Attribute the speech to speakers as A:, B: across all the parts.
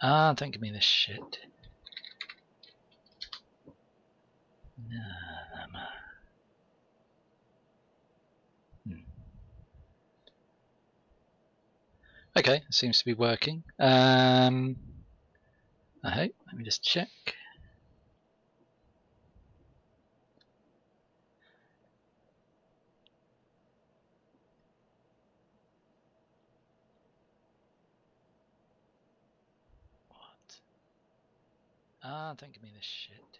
A: Ah, don't give me this shit. Okay, it seems to be working. I hope. Let me just check. What? Ah, don't give me this shit.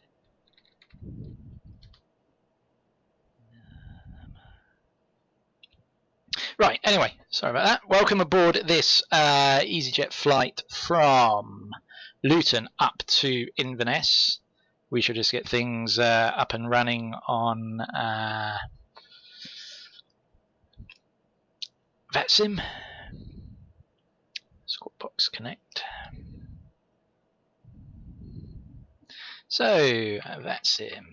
A: Right, anyway, sorry about that. Welcome aboard this easyJet flight from Luton up to Inverness. We should just get things up and running on VATSIM. Squawkbox Connect. So, VATSIM.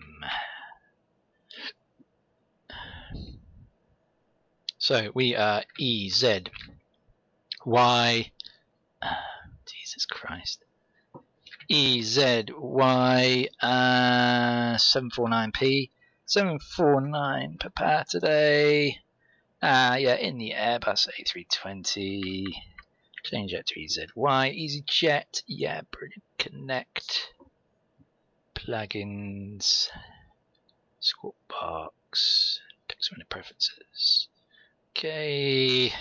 A: So we are EZY. Jesus Christ. EZY 749p. 749 per power today. Yeah, in the Airbus A320. Change that to EZY. easyJet. Yeah, brilliant. Connect. Plugins. Squawkbox. Text window preferences. Okay.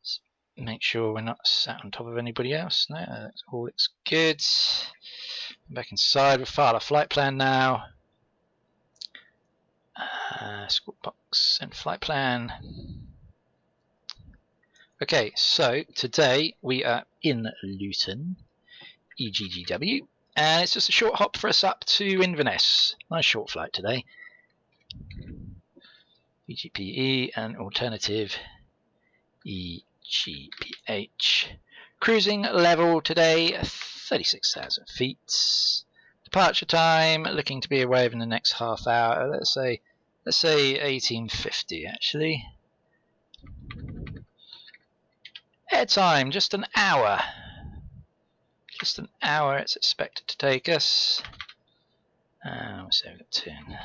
A: Let's make sure we're not sat on top of anybody else. No, that all looks good. Back inside. We'll file a flight plan now. Squawkbox and flight plan. Okay, so today we are in Luton, EGGW, and it's just a short hop for us up to Inverness. Nice short flight today. EGPE and alternative EGPH. Cruising level today 36,000 feet. Departure time looking to be away within the next half hour. Let's say 1850 actually. Air time just an hour. Just an hour it's expected to take us. So we've got 10.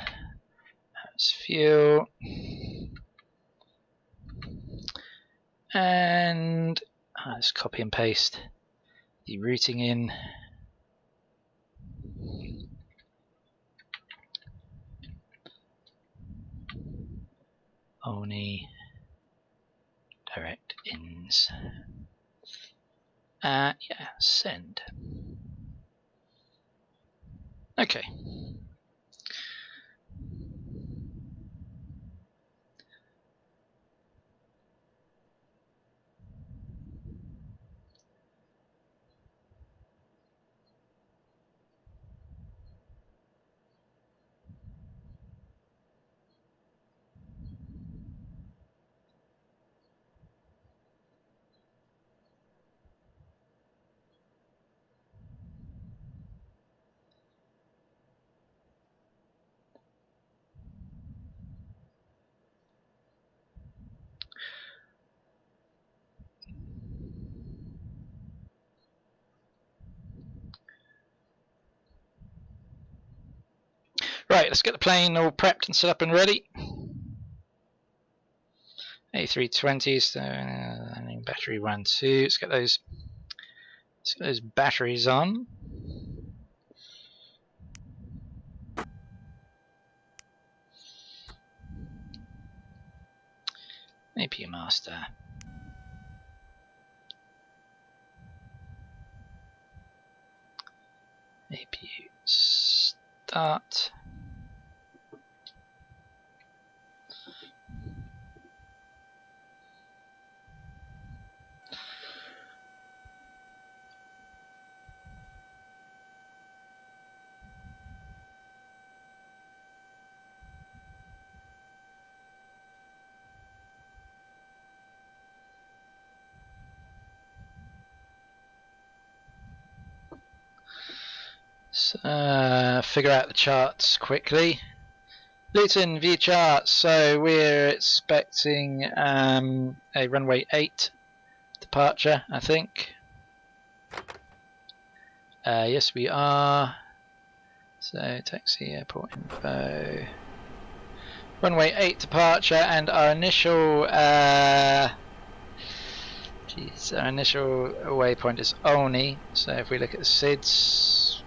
A: That's fuel. And let's copy and paste the routing in. Only direct ins. Yeah, send. Okay. Right, let's get the plane all prepped and set up and ready. A320, so battery 1, 2. Let's get those batteries on. APU master. APU start. Figure out the charts quickly. Luton view charts. So we're expecting a runway 8 departure, I think. Yes, we are. So taxi, airport info, runway 8 departure, and our initial our initial waypoint is Olney. So if we look at the SIDS,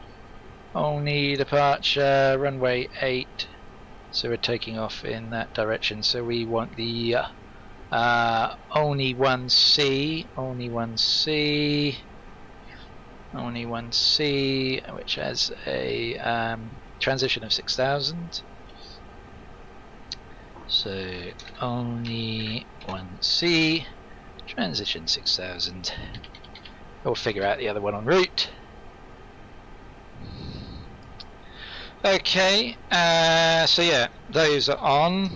A: Olney departure, runway 8. So we're taking off in that direction. So we want the Olney 1C, Olney 1C. Only 1C, which has a transition of 6,000. So only 1C, transition 6,000. We'll figure out the other one en route. Okay, so yeah, those are on.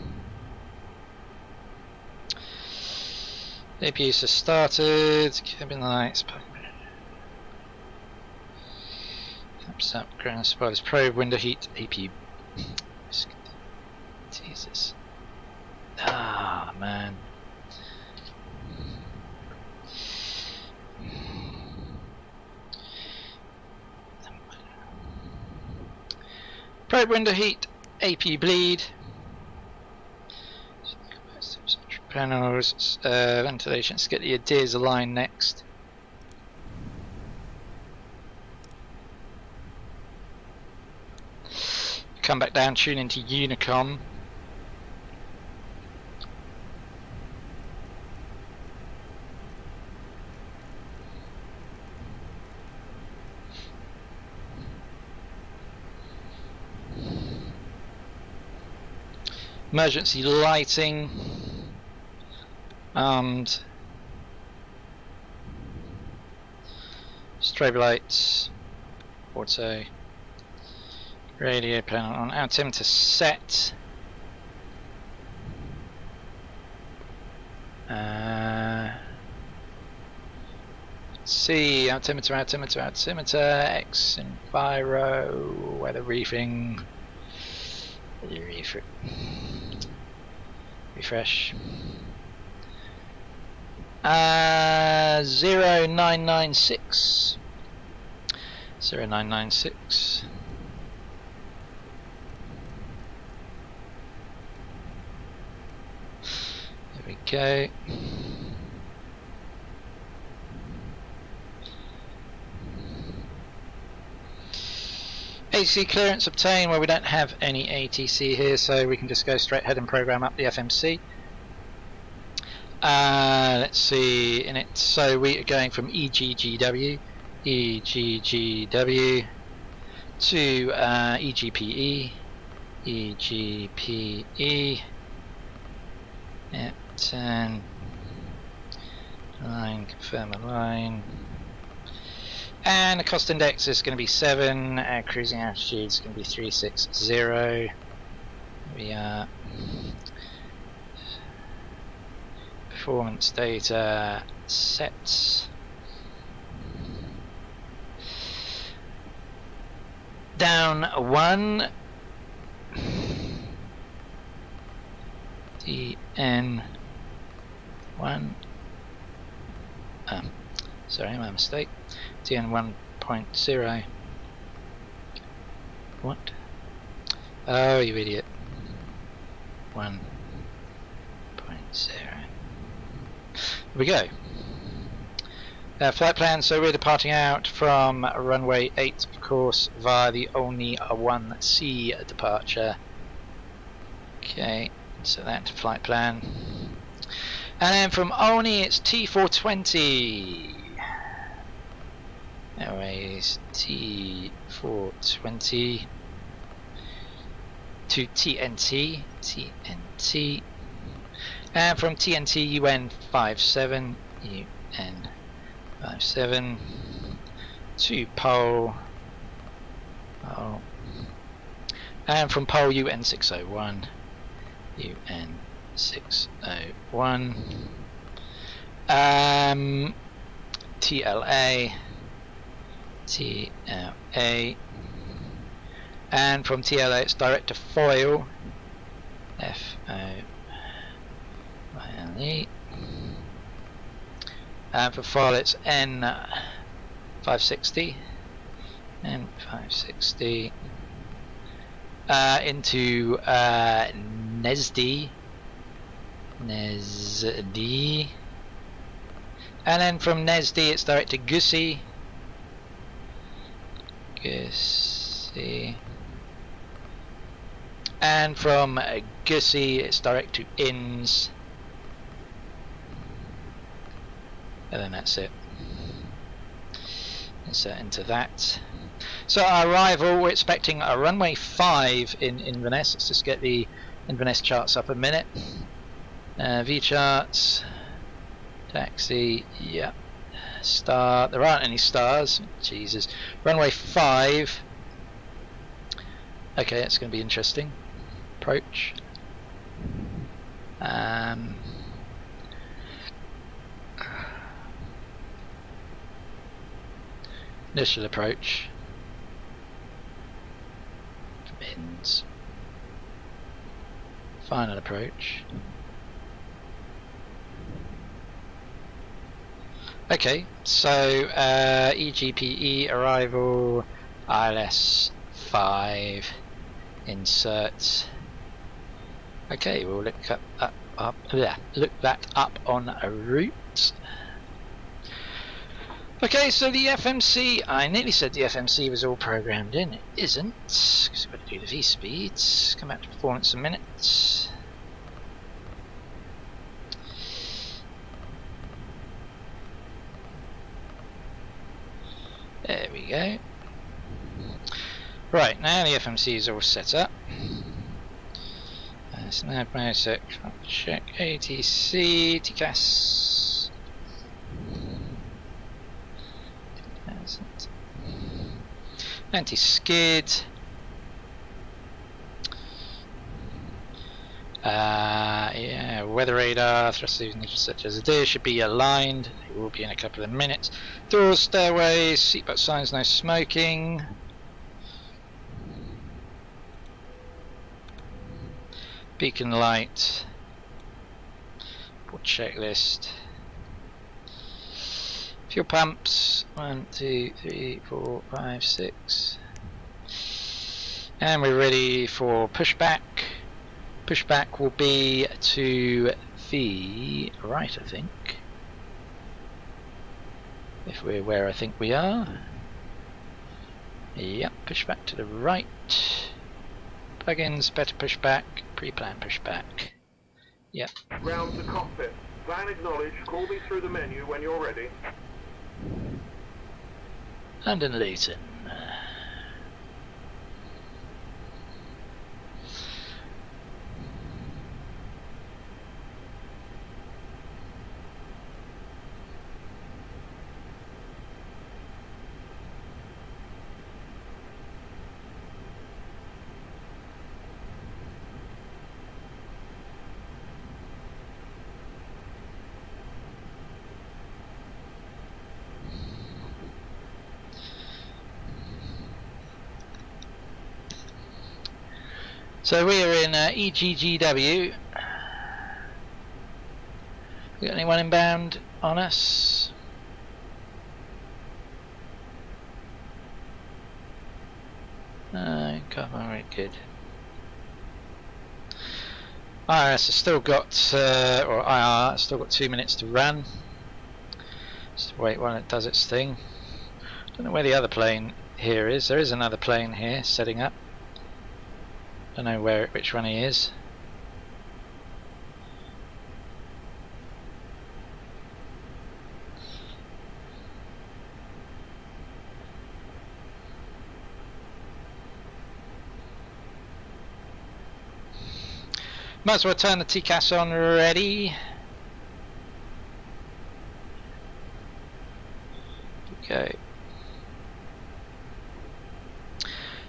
A: APUs are started. Cabin lights. Thumbs up, ground spoilers, probe, window heat, APU. Jesus. Ah, man. Probe, window heat, APU bleed. Panels, ventilation. Let's get the Addons aligned next. Come back down, tune into Unicom. Emergency lighting. Armed. Strobe lights. Auto. Radio panel on. Altimeter set. C. Altimeter. X. Enviro. Weather briefing. Refresh. 0996. 0996. There we go. ATC clearance obtained. Well, we don't have any ATC here, so we can just go straight ahead and program up the FMC. Let's see in it. So we are going from EGGW to EGPE. Yep, turn line, confirm a line. And the cost index is going to be 7, cruising altitude is going to be 360. We are performance data sets. Down 1. DN1. Sorry, my mistake. DN 1.0. What? Oh, you idiot. 1.0. Here we go. Flight plan. So we're departing out from runway 8, of course, via the only 1C departure. Okay, so that's flight plan. And then from Olney, it's T420. Airways T420 to TNT, and from TNT UN57, UN57 to Pole, and from Pole UN601, UN601, TLA, and from TLA it's direct to Foyle, FOYLE, and for Foyle it's N560, and 560 into Nesdi, and then from Nesdi it's direct to Gussie, and from Gussie it's direct to Inns, and then that's it. Insert into that. So our arrival, we're expecting a runway 5 in Inverness. Let's just get the Inverness charts up a minute. V charts, taxi, yeah. Star, there aren't any stars. Jesus. Runway 5. Okay, that's going to be interesting. Approach. Initial approach. Bins. Final approach. Okay, so EGPE arrival, ILS 5, insert. Okay, we'll look that up on a route. Okay, so the FMC, I nearly said the FMC was all programmed in. It isn't, because we've got to do the V speeds. Come back to performance in a minute. There we go. Right, now the FMC is all set up. So now check ATC, TCAS. Anti-skid. Yeah, weather radar, thrusters such as it should be aligned. It will be in a couple of minutes. Doors, stairways, seatbelt signs, no smoking. Beacon light. Port checklist. Fuel pumps, 1, 2, 3, 4, 5, 6. And we're ready for pushback. Pushback will be to the right, I think. If we're where I think we are. Yep, pushback to the right. Plugins, better pushback, pre-planned pushback. Yep.
B: Ground to cockpit. Plan acknowledge. Call me through the menu when you're ready.
A: London Luton. So we are in EGGW. We got anyone inbound on us? No, come on, very good. IRS has still got, or IR has still got 2 minutes to run. Just wait while it does its thing. Don't know where the other plane here is. There is another plane here setting up. Don't know which one he is. Might as well turn the TCAS on ready. Okay.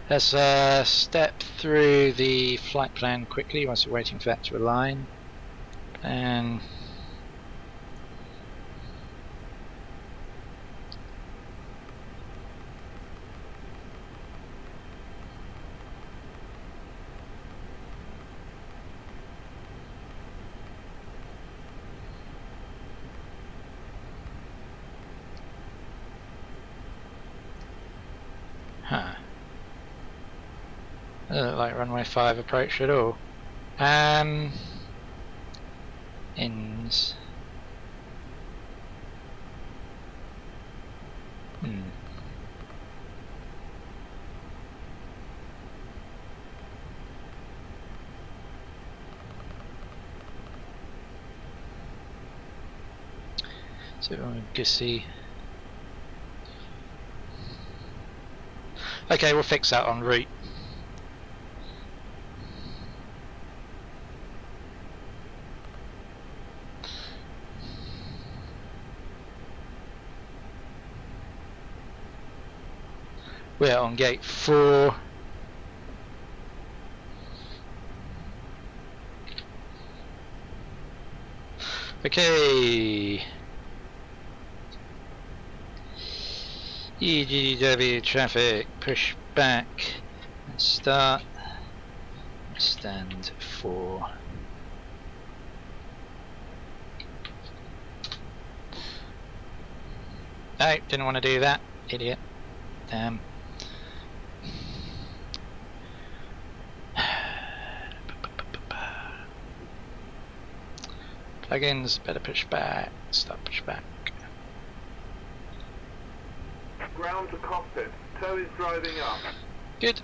A: Let's step through the flight plan quickly whilst we're waiting for that to align. And Huh. Doesn't look like runway 5 approach at all. Ins. So Gussie. Okay, we'll fix that en route. We're on gate 4. Okay. EGW traffic, push back and start. Stand 4. No, didn't want to do that, idiot. Damn. Plugins, better push back, start push back.
B: Ground to cockpit. Tow is driving up.
A: Good.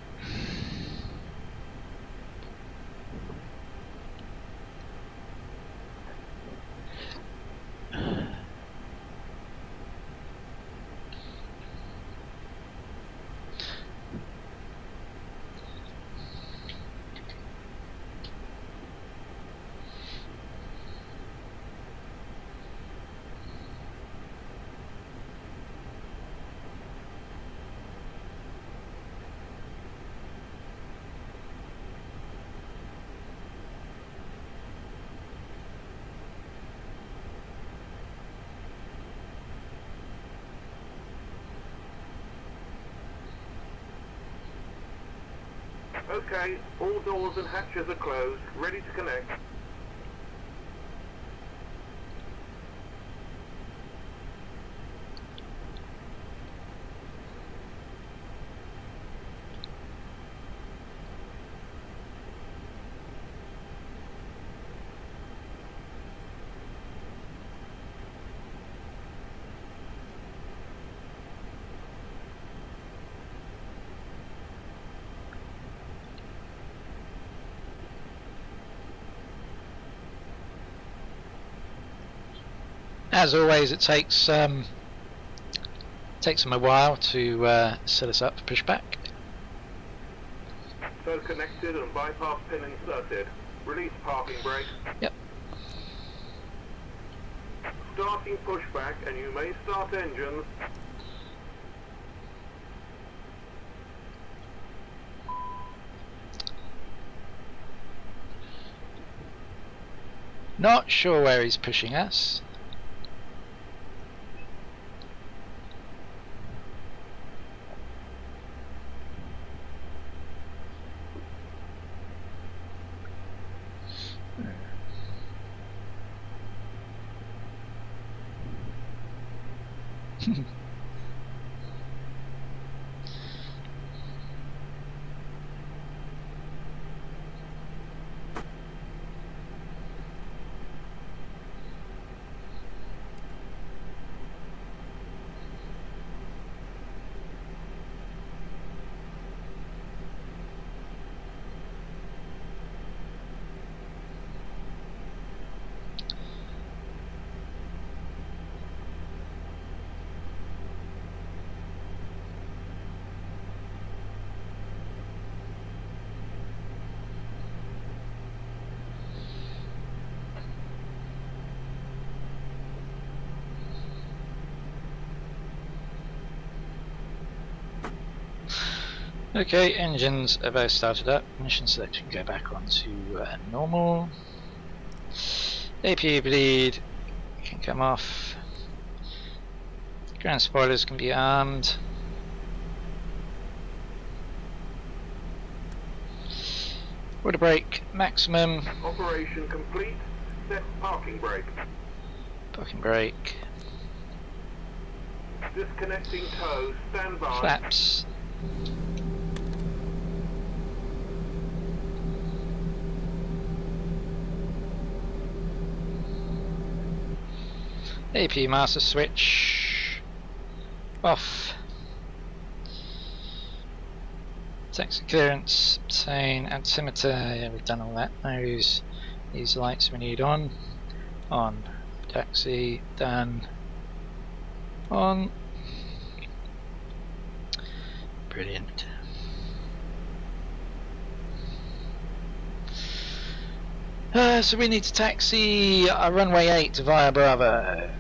B: Okay, all doors and hatches are closed, ready to connect.
A: As always, it takes them a while to set us up for pushback.
B: So connected and bypass pin inserted. Release parking brake.
A: Yep.
B: Starting pushback, and you may start engines.
A: Not sure where he's pushing us. Okay, engines are both started up. Mission selection, go back onto normal. APU bleed can come off. Ground spoilers can be armed. Water brake maximum.
B: Operation complete. Set parking brake.
A: Parking brake.
B: Disconnecting tow. Stand by.
A: Flaps AP master switch off. Taxi clearance, obtain altimeter. Yeah, we've done all that. These lights we need on. On. Taxi, done. On. Brilliant. So we need to taxi runway 8 via Bravo.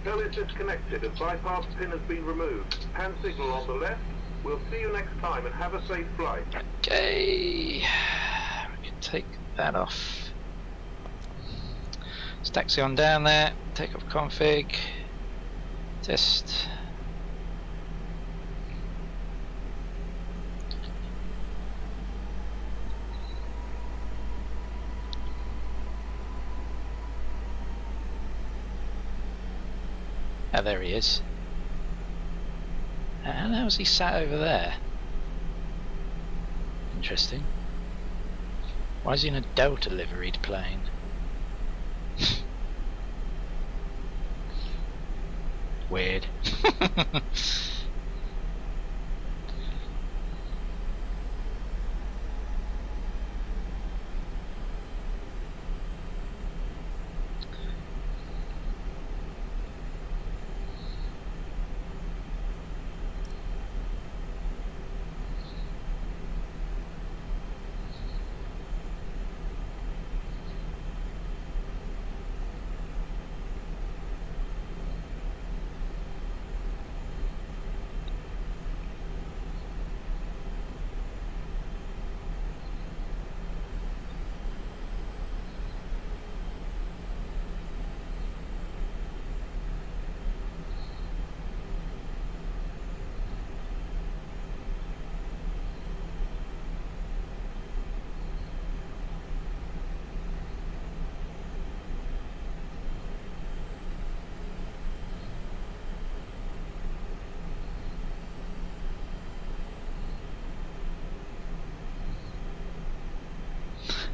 B: Cell is disconnected and bypass pin has been removed. Hand signal on the left. We'll see you next time and have a safe flight.
A: Okay, we can take that off. Let's taxi on down there. Take off config. Test. Oh, there he is. And how was he sat over there? Interesting. Why is he in a Delta liveried plane? Weird.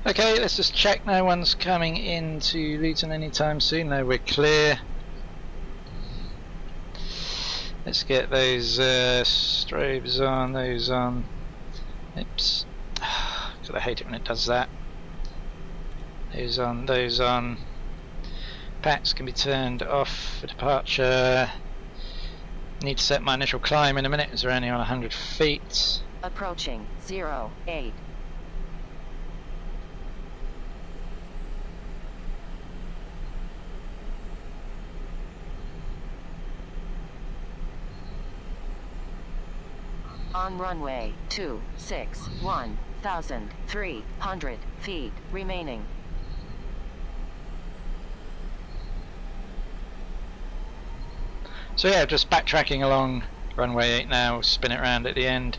A: Okay, let's just check no one's coming into Luton anytime soon. No, we're clear. Let's get those strobes on, those on. Oops. God, I hate it when it does that. Those on, those on. Packs can be turned off for departure. Need to set my initial climb in a minute, as we're only on 100 feet.
C: Approaching 08. On runway 26, 1,300 feet remaining.
A: So yeah, just backtracking along runway 8 now, spin it around at the end.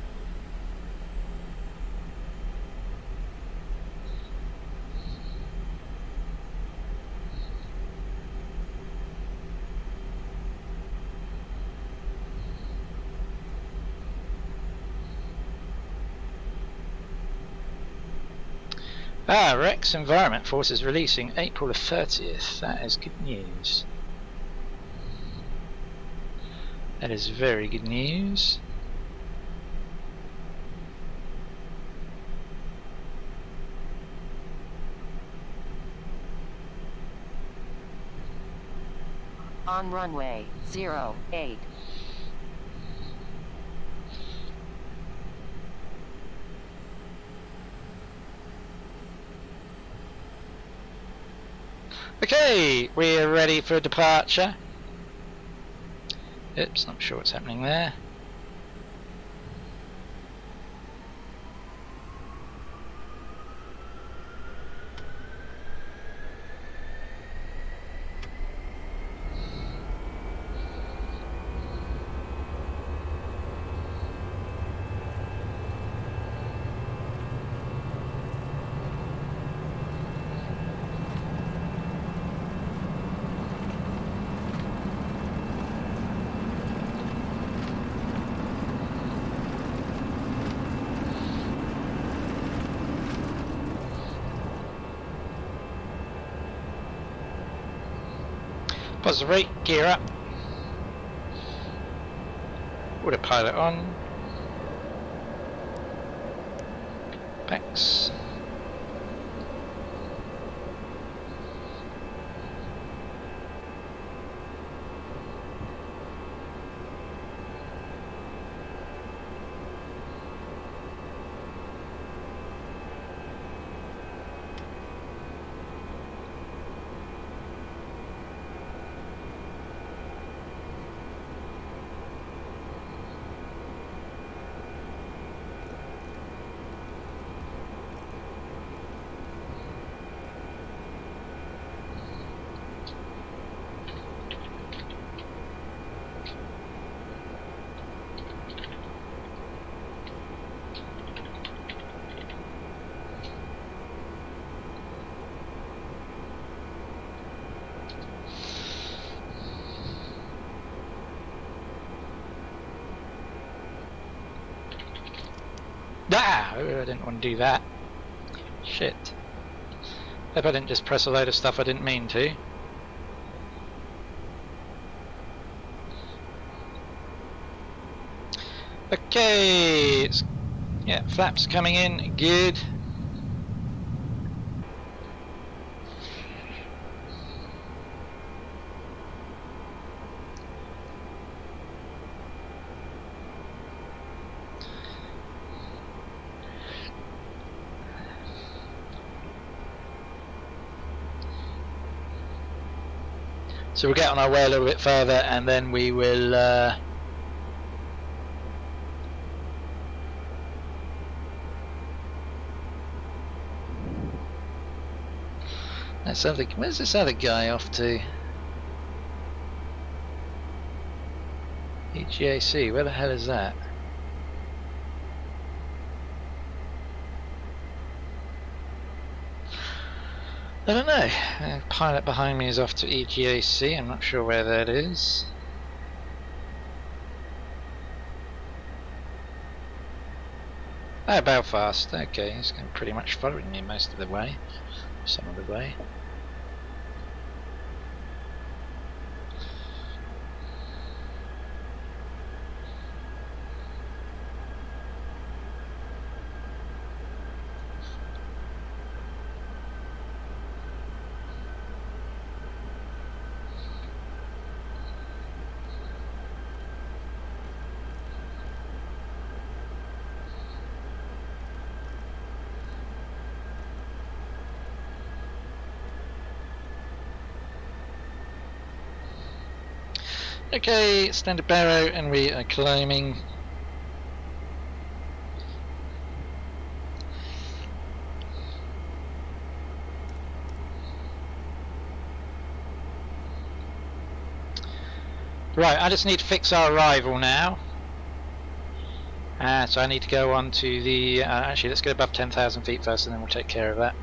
A: Rex Environment Forces releasing April the 30th. That is good news. That is very good news.
C: On runway 08.
A: Okay, we're ready for departure. Oops, not sure what's happening there. Positive rate, gear up. Autopilot on. Packs. Ah! I didn't want to do that. Shit. Hope I didn't just press a load of stuff I didn't mean to. Okay, yeah, flaps coming in, good. So we'll get on our way a little bit further and then we will where's this other guy off to? EGAC, where the hell is that? I don't know. Pilot behind me is off to EGAC. I'm not sure where that is. Oh, Belfast. Okay, he's pretty much following me most of the way. Some of the way. Okay, standard barrow, and we are climbing. Right, I just need to fix our arrival now. So I need to go on to the... actually, let's get above 10,000 feet first, and then we'll take care of that.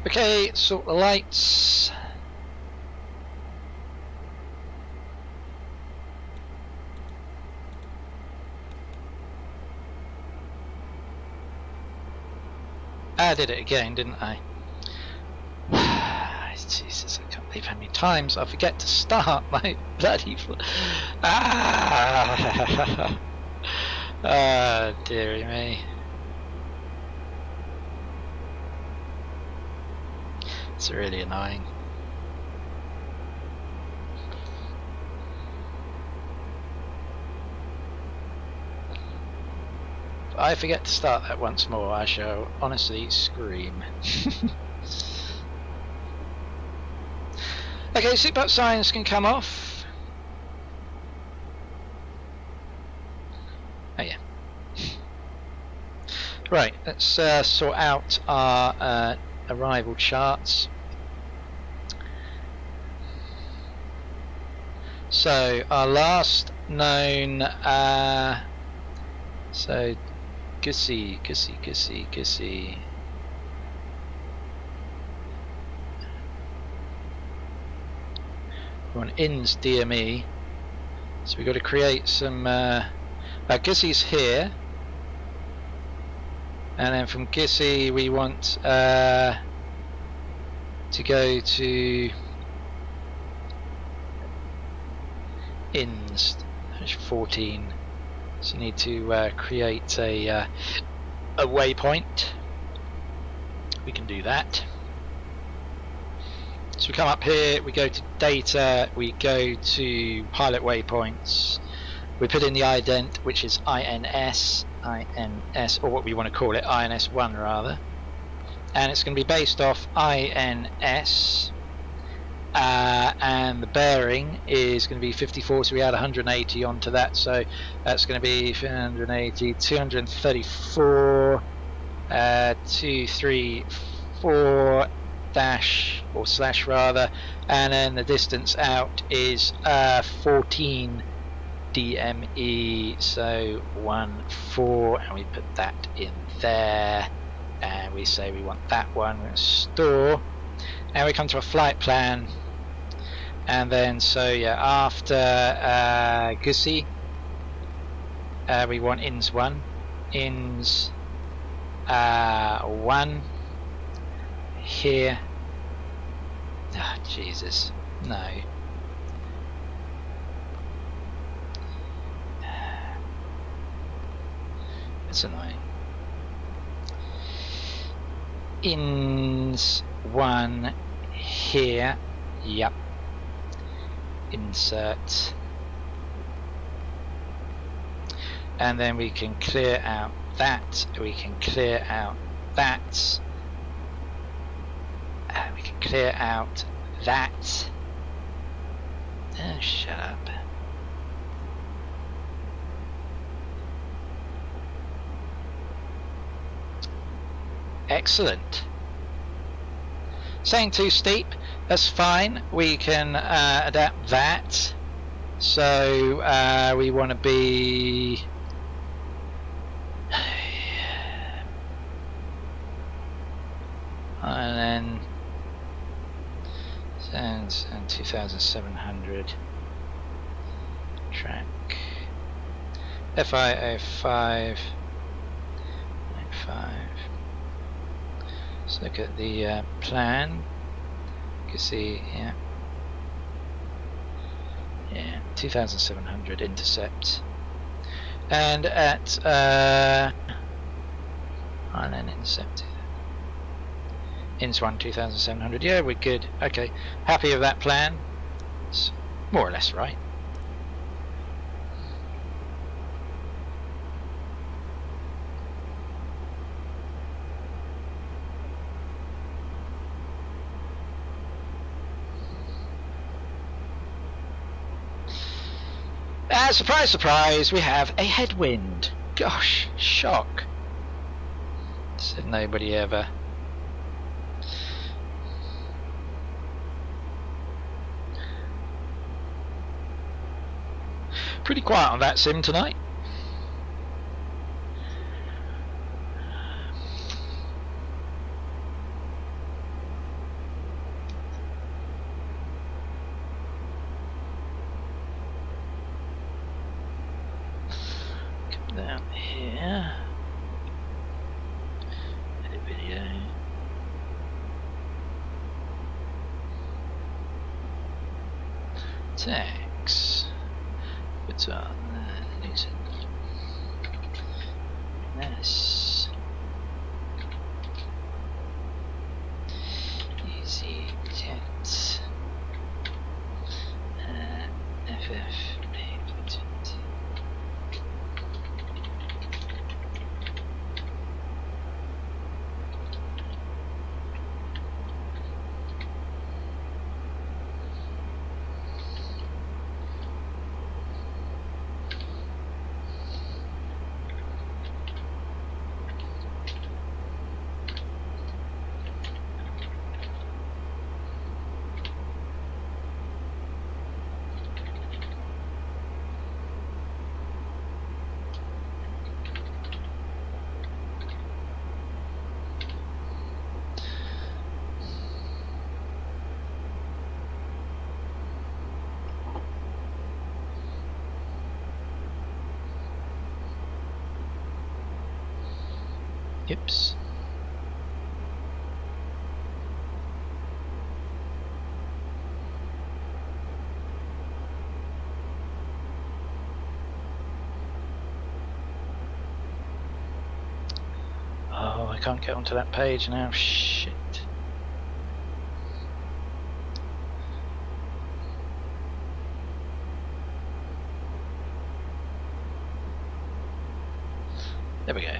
A: Okay, sort the lights. I did it again, didn't I? Jesus, I can't believe how many times I forget to start my bloody... Ah, dearie me. It's really annoying. If I forget to start that once more, I shall honestly scream. Okay, seatbelt signs can come off. Oh yeah. Right, let's sort out our arrival charts. So our last known, so Gussie. We're on INS DME, so we've got to create some. Gussie's here, and then from Gussie we want to go to INS 14. So you need to create a waypoint. We can do that. So we come up here, we go to data, we go to pilot waypoints, we put in the ident, which is INS, or what we want to call it, INS1 rather, and it's going to be based off INS, and the bearing is going to be 54, so we add 180 onto that, so that's going to be 180, 234, 234 dash or slash rather, and then the distance out is 14 DME, so 14, and we put that in there, and we say we want that one. We're going to store, and we come to a flight plan, and then so yeah, after Gussie, we want INS 1, INS 1 here. Ah, Jesus, no. It's annoying. INS 1 here. Yep. Insert. And then we can clear out that. We can clear out that. We can clear out that. Oh, shut up. Excellent. Saying too steep, that's fine. We can adapt that. So we want to be and then and 2700 track FI05 5. Let's look at the plan. You can see, yeah, 2700 intercept, and at and then intercept INS 1 2700. Yeah, we're good. Okay, happy with that plan. It's more or less right. Surprise, surprise, we have a headwind. Gosh, shock. Said nobody ever. Pretty quiet on VATSIM tonight. Down here, edit video, text, Luton. Inverness. easyJet. FFA320. Oops. Oh, I can't get onto that page now. Shit. There we go.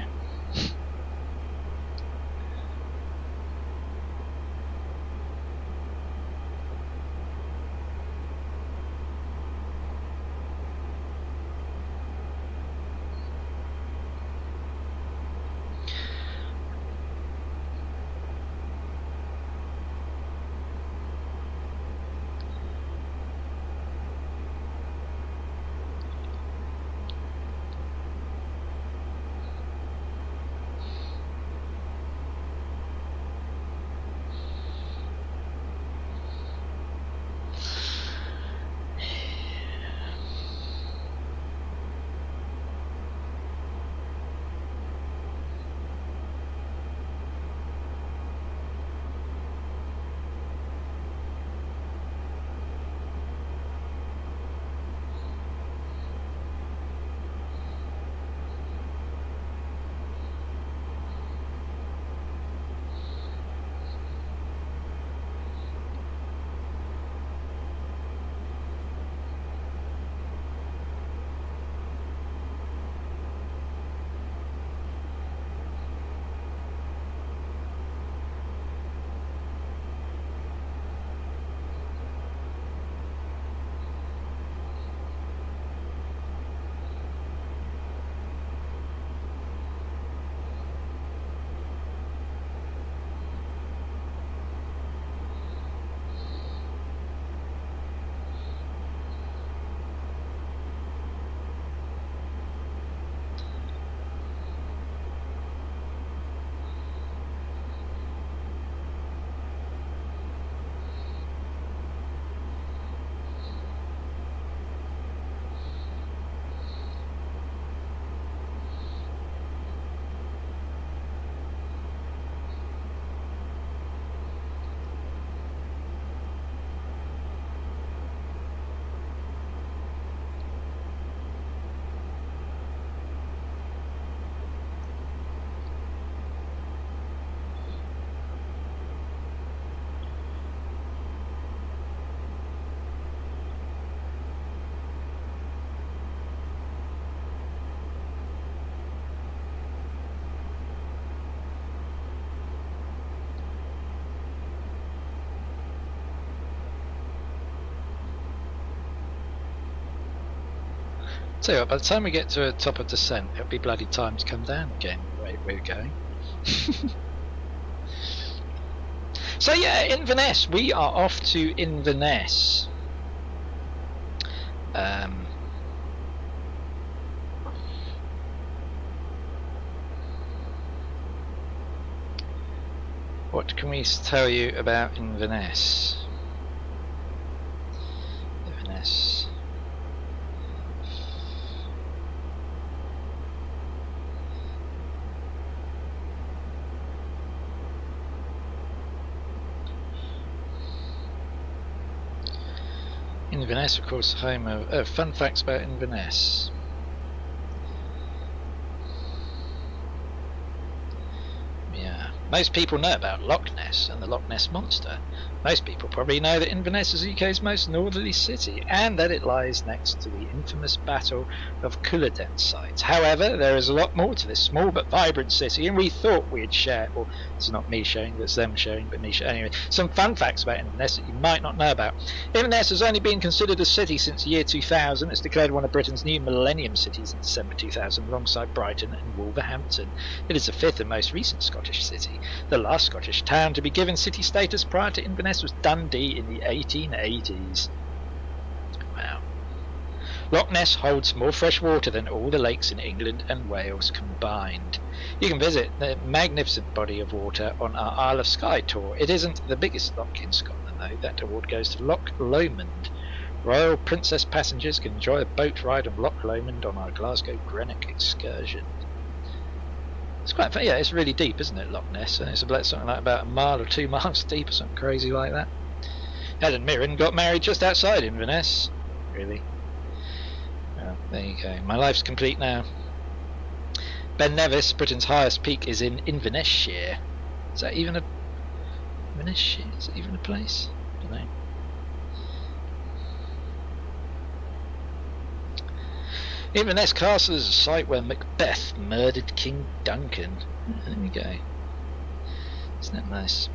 A: Tell you what, by the time we get to the top of descent, it'll be bloody time to come down again. Where we're going. So yeah, Inverness. We are off to Inverness. What can we tell you about Inverness? Inverness. Inverness, of course, home of fun facts about Inverness. Most people know about Loch Ness and the Loch Ness Monster. Most people probably know that Inverness is the UK's most northerly city, and that it lies next to the infamous Battle of Culloden site. However, there is a lot more to this small but vibrant city, and we thought we'd share, well, it's not me showing, it's them showing, but me showing. Anyway, some fun facts about Inverness that you might not know about. Inverness has only been considered a city since the year 2000. It's declared one of Britain's new millennium cities in December 2000, alongside Brighton and Wolverhampton. It is the fifth and most recent Scottish city. The last Scottish town to be given city status prior to Inverness was Dundee in the 1880s. Wow. Loch Ness holds more fresh water than all the lakes in England and Wales combined. You can visit the magnificent body of water on our Isle of Skye tour. It isn't the biggest loch in Scotland though. That award goes to Loch Lomond. Royal Princess passengers can enjoy a boat ride on Loch Lomond on our Glasgow Greenock excursion. It's quite fun. Yeah, it's really deep, isn't it, Loch Ness? It's something like about a mile or 2 miles deep or something crazy like that. Helen Mirren got married just outside Inverness. Really? Well, there you go. My life's complete now. Ben Nevis, Britain's highest peak, is in Inverness-shire. Is that even a... Inverness-shire? Is it even a place? I don't know. Inverness Castle is a site where Macbeth murdered King Duncan. There we go. Isn't that nice?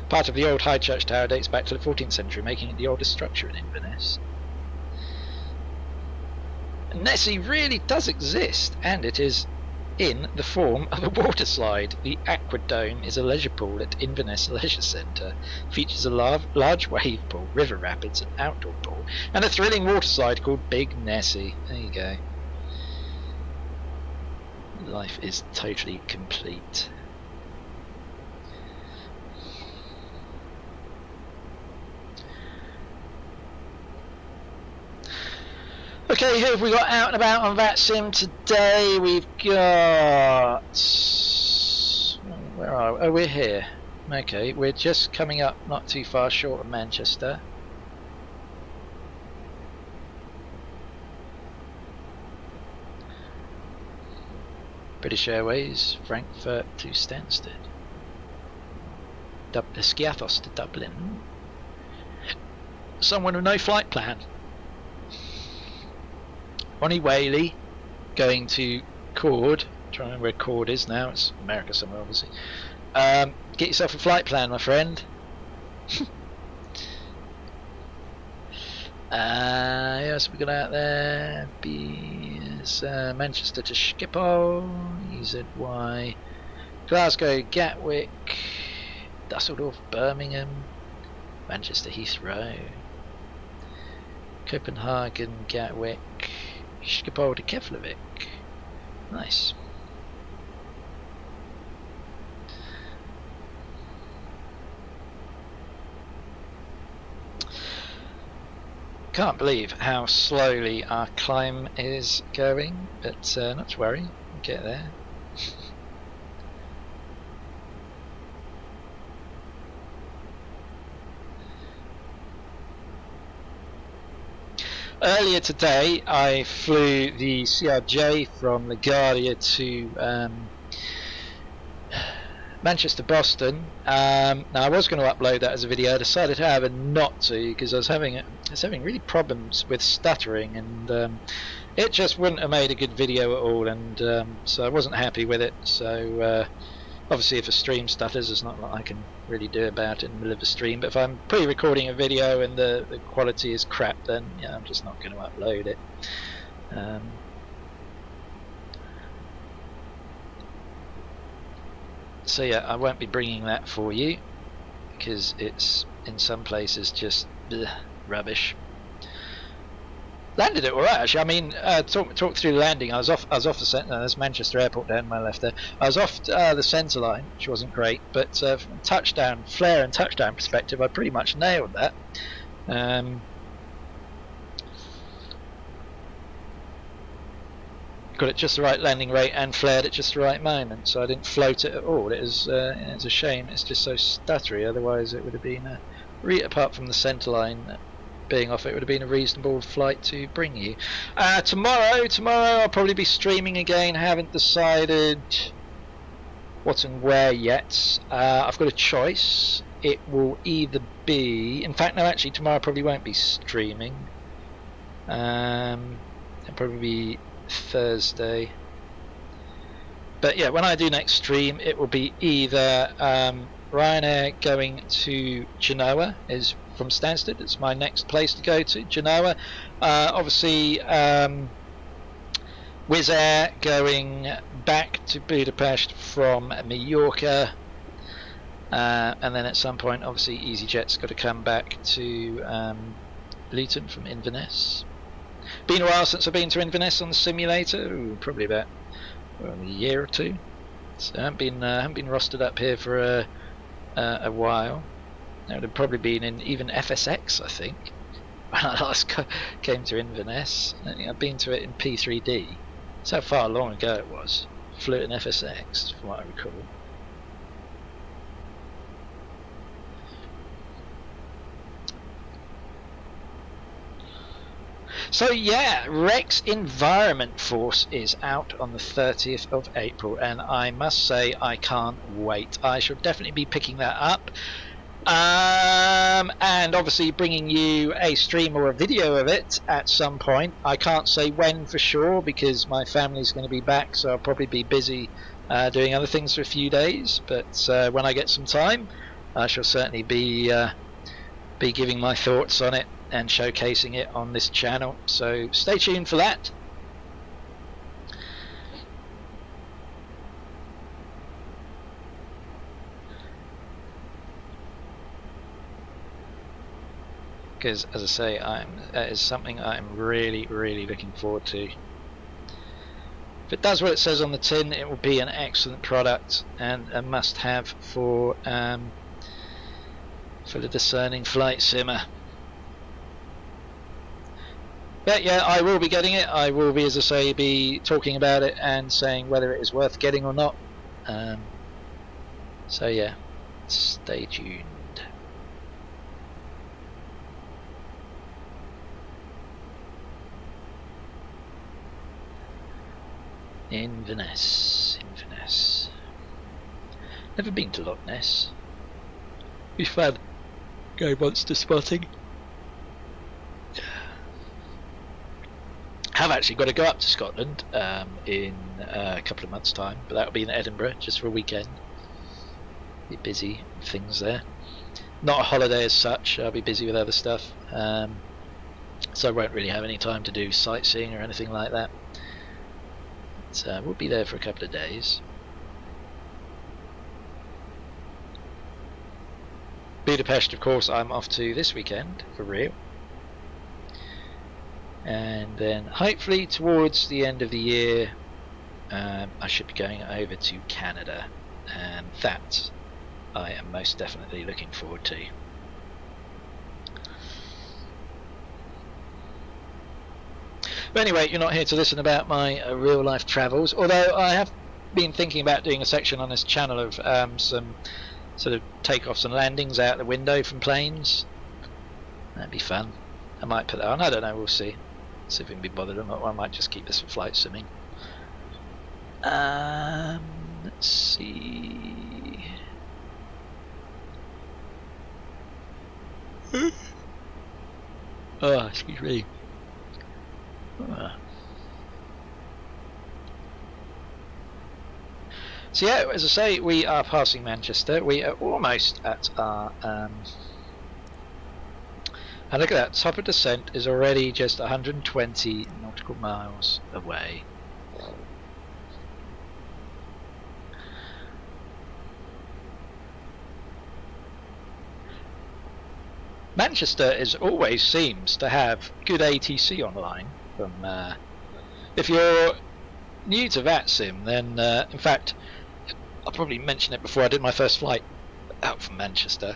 A: Part of the old High Church Tower dates back to the 14th century, making it the oldest structure in Inverness. Nessie really does exist, and it is in the form of a water slide. The Aquadome is a leisure pool at Inverness Leisure Centre. Features a large wave pool, river rapids, an outdoor pool, and a thrilling water slide called Big Nessie. There you go. Life is totally complete. Okay, who have we got out and about on VATSIM today? We've got... Where are we? Oh, we're here. Okay, we're just coming up not too far short of Manchester. British Airways, Frankfurt to Stansted. Skiathos to Dublin. Someone with no flight plan. Ronnie Whaley going to Cord. Trying to remember where Cord is now. It's America somewhere, obviously. Get yourself a flight plan, my friend. Who else have we got out there? Manchester to Schiphol, EZY, Glasgow, Gatwick, Dusseldorf, Birmingham, Manchester Heathrow, Copenhagen, Gatwick, Schiphol to Keflavik. Nice. Can't believe how slowly our climb is going, but not to worry, we'll get there. Earlier today I flew the CRJ from the Guardia to Manchester Boston. Now I was going to upload that as a video. I decided however not to, because I was having really problems with stuttering, and it just wouldn't have made a good video at all, and so I wasn't happy with it. So obviously if a stream stutters, there's not a lot I can really do about it in the middle of a stream, but if I'm pre-recording a video and the quality is crap, then yeah, I'm just not going to upload it. So yeah, I won't be bringing that for you because it's in some places just rubbish. Landed it alright actually. I mean, talk through the landing. I was off the centre. There's Manchester Airport down my left there. I was off the centre line, which wasn't great, but from a touchdown, flare and touchdown perspective, I pretty much nailed that. Got it just the right landing rate and flared at just the right moment, so I didn't float it at all. It's a shame. It's just so stuttery. Otherwise, it would have been apart from the centre line being off, it would have been a reasonable flight to bring you. Tomorrow I'll probably be streaming again. I haven't decided what and where yet. I've got a choice. It will either be, in fact no, actually tomorrow probably won't be streaming. It'll probably be Thursday. But yeah, when I do next stream, it will be either Ryanair going to Genoa, is from Stansted. It's my next place to go to, Genoa. Obviously, Wizz Air going back to Budapest from Mallorca. And then at some point, obviously, easyJet's got to come back to Luton from Inverness. Been a while since I've been to Inverness on the simulator. Ooh, probably about a year or two. So I haven't been rostered up here for a while. I would have probably been in even FSX, I think, when I last came to Inverness. I think I've been to it in P3D. That's how far long ago it was. Flew it in FSX, from what I recall. So yeah, Rex Environment Force is out on the 30th of April, and I must say I can't wait. I shall definitely be picking that up, and obviously bringing you a stream or a video of it at some point. I can't say when for sure because my family's going to be back, so I'll probably be busy doing other things for a few days, but when I get some time I shall certainly be giving my thoughts on it and showcasing it on this channel, so stay tuned for that. Because as I say, that is something I'm really looking forward to. If it does what it says on the tin, it will be an excellent product and a must-have for the discerning flight simmer. But yeah, I will be getting it. I will be, as I say, be talking about it and saying whether it is worth getting or not. So yeah, stay tuned. Inverness. Never been to Loch Ness. Be fun. Go monster spotting. Have actually got to go up to Scotland in a couple of months' time, but that'll be in Edinburgh just for a weekend. Be busy with things there. Not a holiday as such. I'll be busy with other stuff, so I won't really have any time to do sightseeing or anything like that. So we'll be there for a couple of days. Budapest, of course, I'm off to this weekend for real. And then hopefully towards the end of the year I should be going over to Canada, and that I am most definitely looking forward to. But anyway, you're not here to listen about my real life travels, although I have been thinking about doing a section on this channel of some sort of takeoffs and landings out the window from planes. That'd be fun. I might put that on, I don't know, we'll see. See if we can be bothered or not, or I might just keep this for flight simming. Let's see. Oh, excuse me. So yeah, as I say, we are passing Manchester. We are almost at our and look at that, top of descent is already just 120 nautical miles away. Manchester always seems to have good ATC online. From if you're new to VATSIM, then in fact, I'll probably mention it before I did my first flight out from Manchester.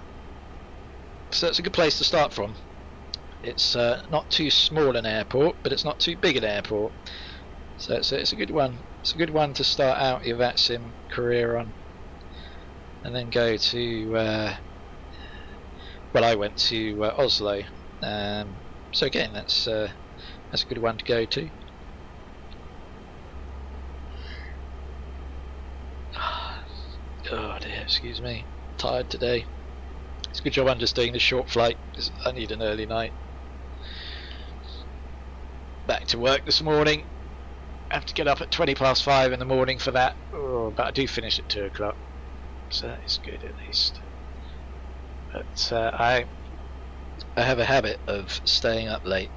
A: So it's a good place to start from. It's not too small an airport, but it's not too big an airport. So it's a good one. It's a good one to start out your VATSIM career on, and then go to. Well, I went to Oslo. So again, that's a good one to go to. excuse me. Tired today. It's a good job I'm just doing the short flight because I need an early night. Back to work this morning. I have to get up at 5:20 in the morning for that. Oh, but I do finish at 2 o'clock, so that is good at least. But I have a habit of staying up late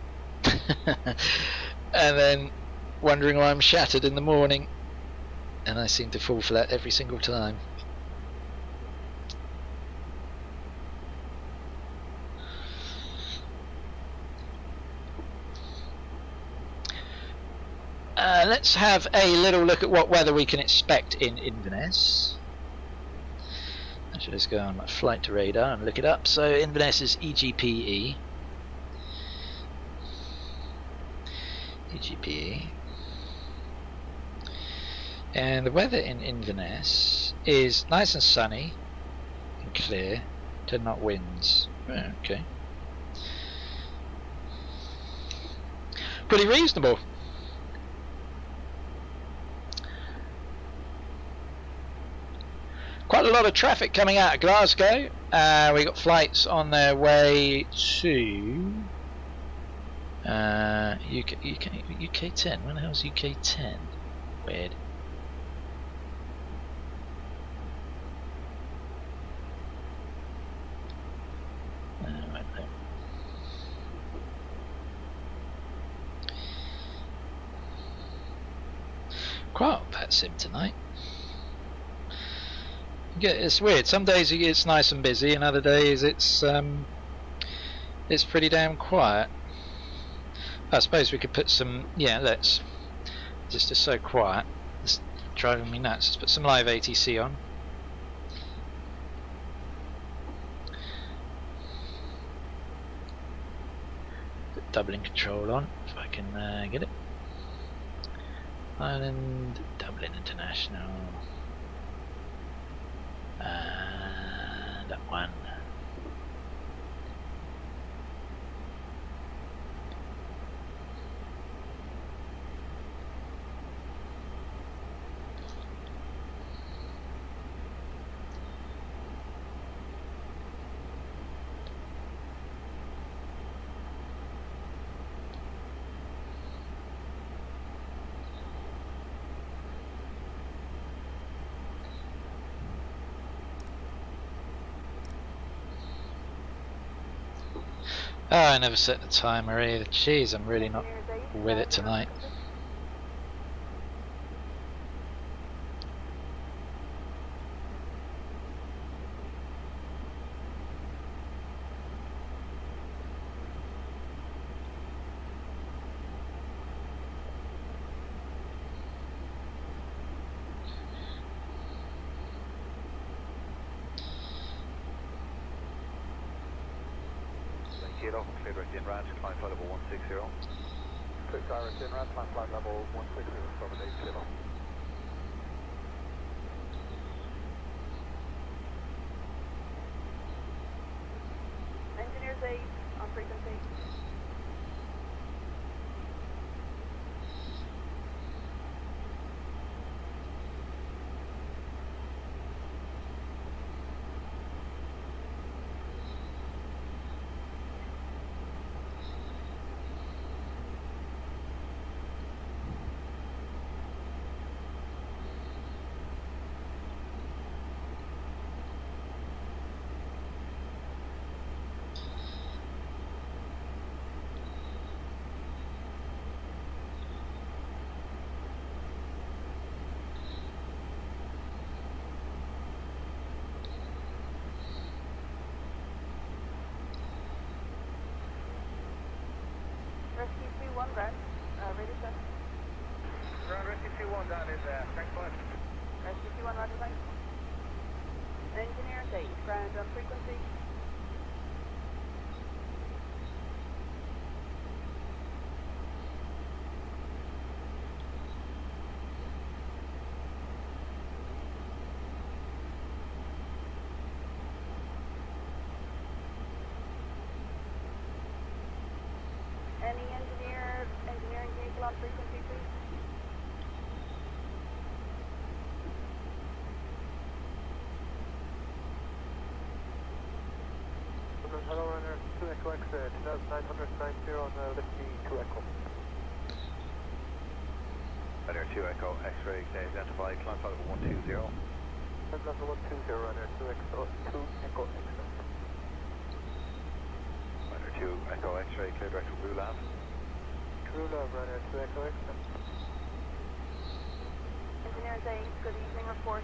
A: and then wondering why I'm shattered in the morning, and I seem to fall for that every single time. Let's have a little look at what weather we can expect in Inverness. I should just go on my flight to radar and look it up. So Inverness is EGPE. EGPE. And the weather in Inverness is nice and sunny and clear, to not winds. Oh, okay. Pretty reasonable. Quite a lot of traffic coming out of Glasgow. We got flights on their way to UK 10. When the hell's UK 10? Weird. Right there. Quite a VATSIM tonight. Yeah, it's weird. Some days it's nice and busy, and other days it's pretty damn quiet. I suppose we could put some. Yeah, let's. Just it's so quiet. It's driving me nuts. Let's put some live ATC on. Put doubling control on if I can get it. Highland, Dublin International. That one. Oh, I never set the timer either. Jeez, I'm really not with it tonight.
D: Clear direct in range, climb flight level 160. Clear direct in range, climb flight level 160, over 80.
E: Engineers 8 on frequency. Rescue 2-1 ground, radio check.
D: Ground rescue 2-1, that is thanks for it.
E: Rescue 2-1, roger, thanks. Engineers 8, ground on frequency. Any engineering vehicle on frequency, please?
D: hello runner, 2 Echo X, 2990 on lift me 2 Echo. Runner 2 Echo, X-ray, identify, climb flight level 120. Climb level 120, runner 2 Echo X-ray. Runner 2 Echo X-ray, clear direct to Blue Lab. Blue Lab, runner 2 Echo X-ray.
E: Engineers A, good evening, report.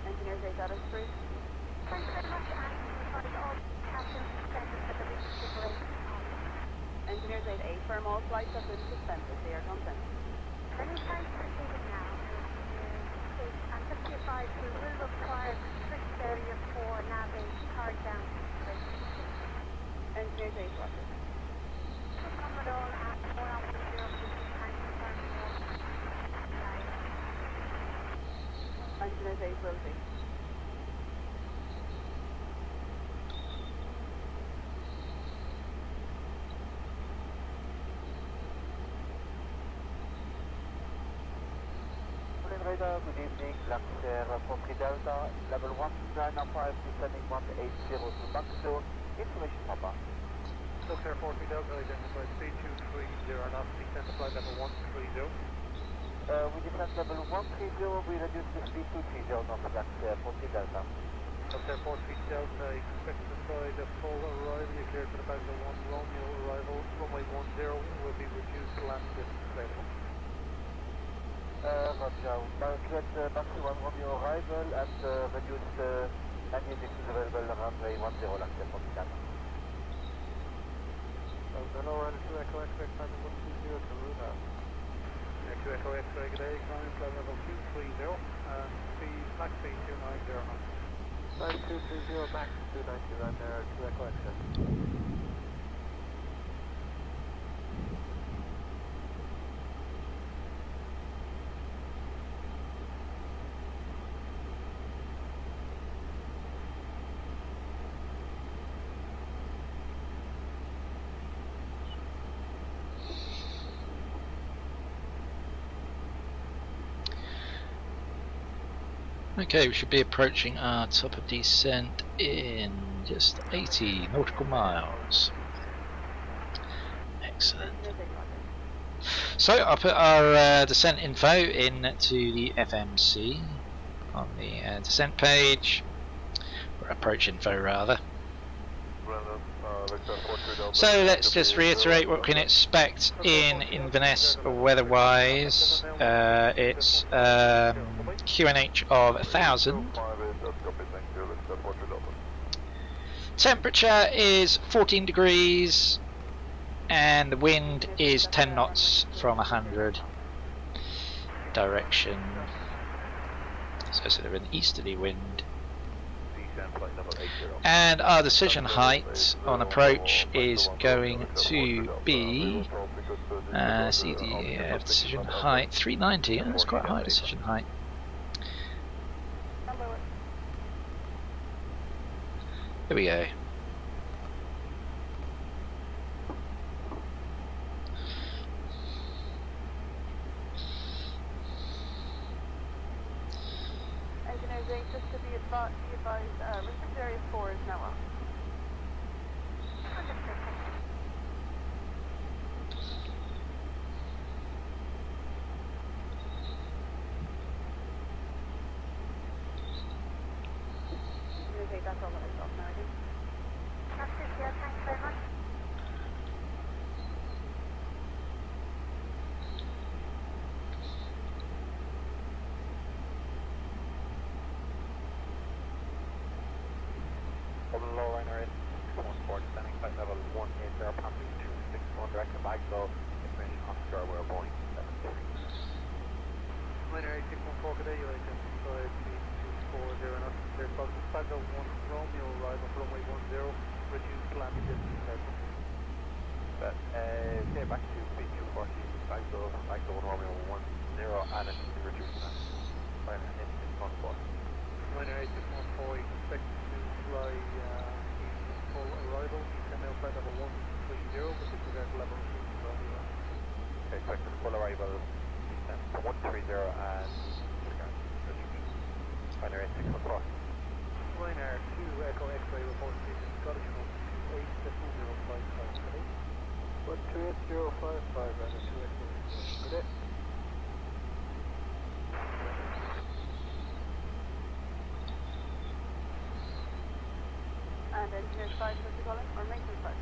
E: Engineers A, that is through.
F: Thank you very much, and advise all captains suspended for the week preparation.
E: Engineers A, firm all flights have been suspended. They are consent.
F: Any flights proceeding now? And just be advised, we will require strict area for navigation hard down.
E: Engineers A, roger.
F: No problem at all, and more on 10, time confirming all.
E: Engineers A, will be.
D: Radar, good evening, Luxair 43 Delta, level 1, China 5, descending 180 to Maxo, information Papa. Luxair 43 Delta, identified C230, not descend to flight level 130. We descend level 130, we reduce the speed to 30, not Luxair 43 Delta. Luxair 43 Delta, expect to decide a full arrival, you cleared for about the 1 Romeo arrival, runway 10 will be reduced to land distance available. Roger. Cleared maximum Romeo arrival and reduced landing distance available runway 10 Luxair 43 Delta. Hello, runner 2 Echo X-ray, climbing 120 to Runa. 2 Echo X-ray, good day, climbing flight level 230, and speed, max speed 290 knots. Flight 230, max 290, runner 2 Echo X-ray.
A: Okay, we should be approaching our top of descent in just 80 nautical miles. Excellent. So I'll put our descent info into the FMC on the descent page, or approach info rather. So let's just reiterate what we can expect in Inverness weather-wise. It's QNH of 1000. Temperature is 14 degrees and the wind is 10 knots from 100 direction. So sort of an easterly wind. And our decision height on approach is going to be see the decision height 390. Oh, that's quite a high decision height. Here we go.
E: Engineers A, just to be advised, restrict area 4 is now on. Engineers A, that's all that I thought now, I think.
F: That's it, yeah, thanks very much.
D: Low runner 614, standing flight level 180, passing 261 direct to Glasgow, information officer, we're Boeing 73. Runner 614, good day, you identified C240, not cleared for flight level 1 Romeo arrival, runway 10, reduced landing distance available. Stay back to C240, Glasgow 1 Romeo 10, and it's reduced landing. Runner 614. Runner 614, expect to fly full arrival, descend now flight level 130, with disregard to level 2 Romeo. Okay, expect full arrival to 130 and Ryanair 614. Ryanair 2 Echo X-ray report speed Scottish 128.055. 128.055 Ryanair 2 Echo. Good day.
E: And engineer 5, what's it calling? Or maintenance 5?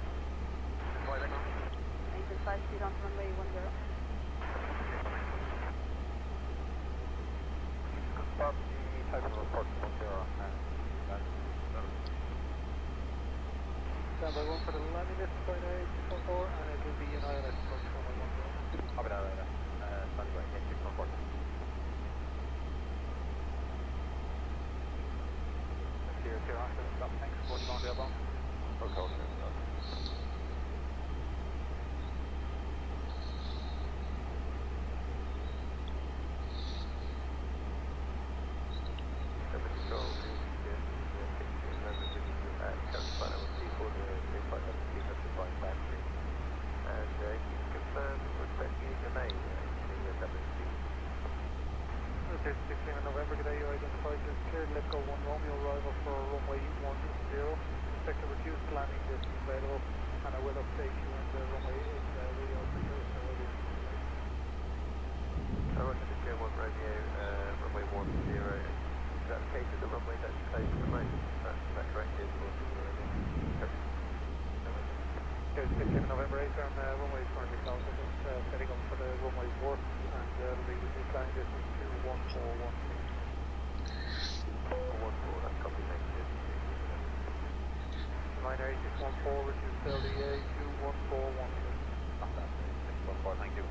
E: Maintenance 5, speed on to runway 10.
D: Confirm the type of report 10 and stand by 1 for the landing distance by 614 and it will be an ILS approach 110. Copy that, Ryanair. Standing by 614. Clear after the stop, thanks. What do you want to be up on? Okay. November, good day, you identified as cleared, let's go 1 Romeo arrival for runway 10, expect a reduced landing distance available, and I will update you when the runway is really open here, so we'll be
B: Roger, clear 1 Romeo, runway 10, is that the case of the runway that's closed at the moment? Is that correct?
D: Here's 15 November 8 and runway is currently closed, I'm just setting up for the runway work, and it'll be reduced landing distance to 1416.
B: 14, that's copy, thank you.
D: Ryanair 614, reduced LDA to 1416.
B: Fantastic, 614, thank you.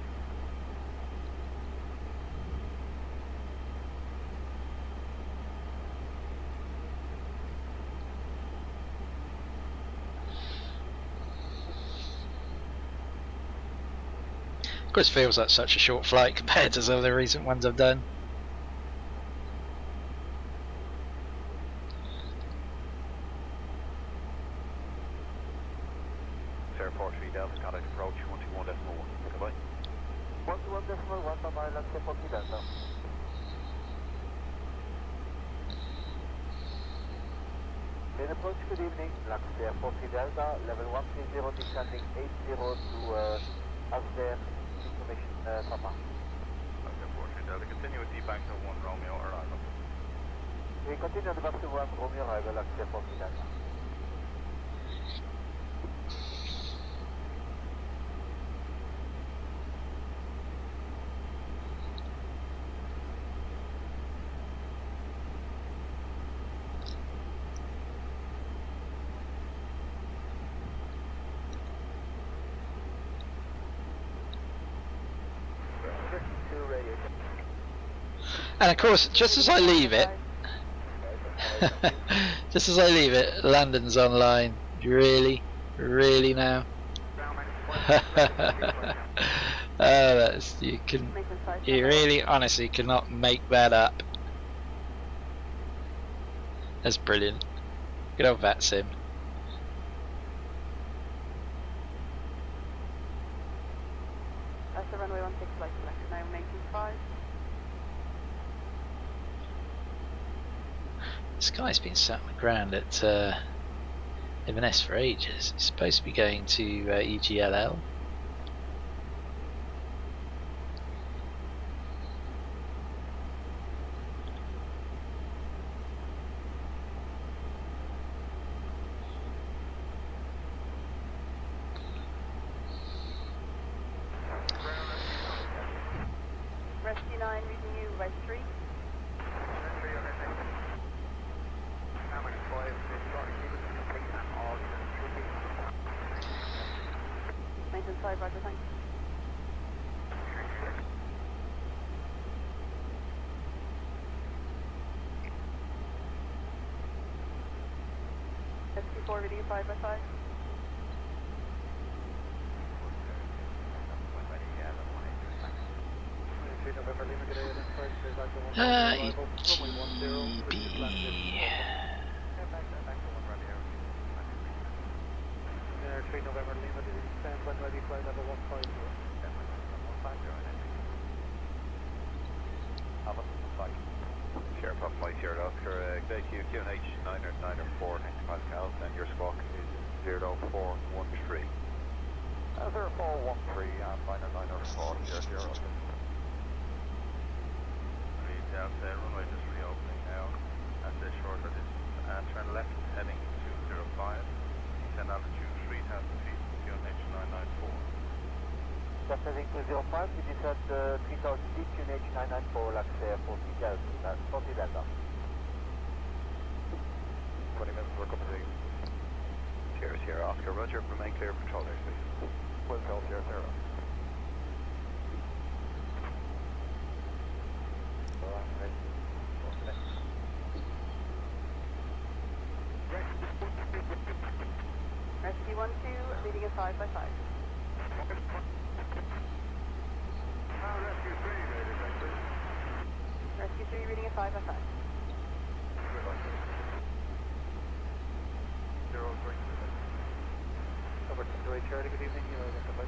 A: Of course, it feels like such a short flight compared to some of the recent ones I've done.
B: Airport 3 Delta, contact approach 121.1. Goodbye.
D: 121.1, bye-bye, let's get 40 Delta. Main approach, good evening, Luxair 40 Delta, level 130, descending 80 to Asder, information Papa.
B: Luxair 40 Delta, continue with debank to 1 Romeo arrival.
D: We continue the back to 1 Romeo arrival, Luxair 40 Delta.
A: And of course, just as I leave it, London's online. Really? Really now? That's, you really honestly cannot make that up. That's brilliant. Good old VATSIM.
E: That's the runway 16 flight selection, now maintenance 5.
A: This guy's been sat on the ground at Inverness for ages. He's supposed to be going to EGLL.
E: Rescue 9, reading you by 3. Maintenance 5, roger, thanks. SQ4 reading 5 by 5.
A: EB.
D: 3 November Lima, stand when ready, flight level 150. Share Pop Mike here at Oscar, JQ QNH 904 Pascals, and your squawk is 0413. 0413, minor 904, here, runway just reopening now, and the short of this, turn left heading 205, descend altitude 3,000 feet, QNH 994. Just heading 205, we descend 3,000 feet, QNH 994, Luxair 40 Delta. 20 minutes work up to the Sierra Oscar, roger, remain clear, control airspace. Full control, Sierra Zero.
E: Rescue 12, leading a 5 by 5. Rescue 3, reading a 5 by 5.
D: Over to Charlie, good evening, you're at the bus.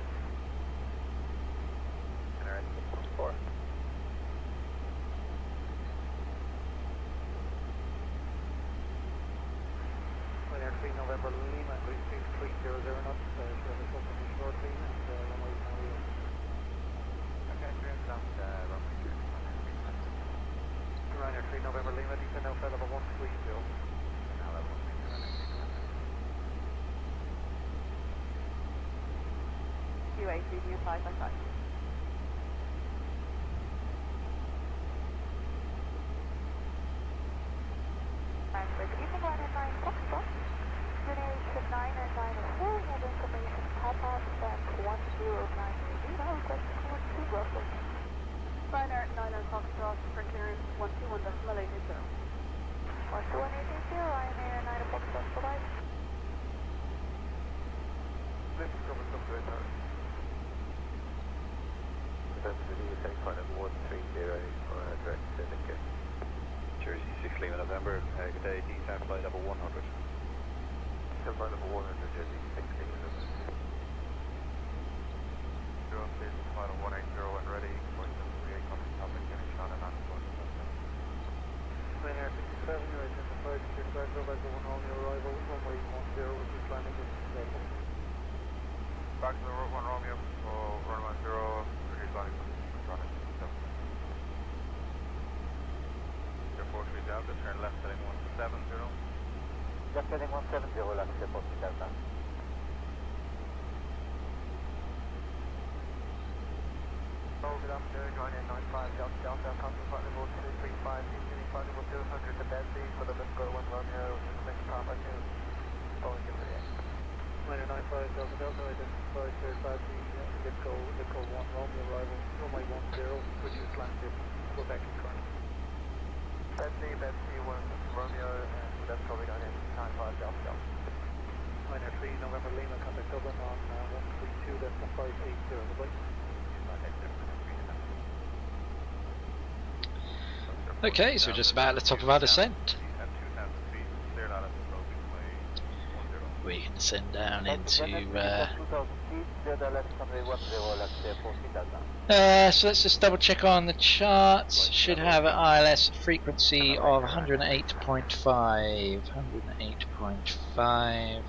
D: And our engine 4. Air 3 November Lima, 300 knots, service open shortly, and runway now we are. Okay, runway 2. Ryanair 3 November Lima, descend now flight level 130. Now level 130.
E: QA, leading a 5 by 5.
F: And with evening 1 and 9 Foxtrot, Destination 9 and 904, have information Papa, Stamp 1093, now request code 2 Brussels.
E: Ryanair 9 on Foxtrot for clearance 121.880.
F: 12180, Ryanair 9 on Foxtrot, bye-bye.
D: This is coming from the return. Density is 8.130 for direct to Lincoln. Jersey 6 Lima November, good day, descent flight level 100. Descent flight level 100, Jersey 6 Lima November. Zero station flight of 180 and ready, point 38 coming topic, finish on and on point. Ryanair 57, you're identified to Glasgow by the 1 on your arrival, runway 10, which is landing with Glasgow. Back to the route 1 Romeo, runway 10, reduce landing with running 7. Airport 3 Delta, turn left heading 170. Left heading 170, left airport 3 Delta. Oh, good afternoon, Ryanair 95 Delta Delta, contact flight level 235, descending flight level 200 to Betsy for the Lift 1 Romeo, information Papa 2, Boeing India. Ryanair 95 Delta Delta, identified third Betsy, Lift 1 Romeo arrival, runway 10, reduce landing, Quebec and current. Betsy 1 Romeo, and that's probably going in 95 Delta Delta. Ryanair 3 November Lima, contact Dublin on 132, that's 580, goodbye.
A: Okay, so we're just about at the top of our descent. We can descend down into so let's just double check on the charts. Should have an ILS frequency of 108.5. 108.5.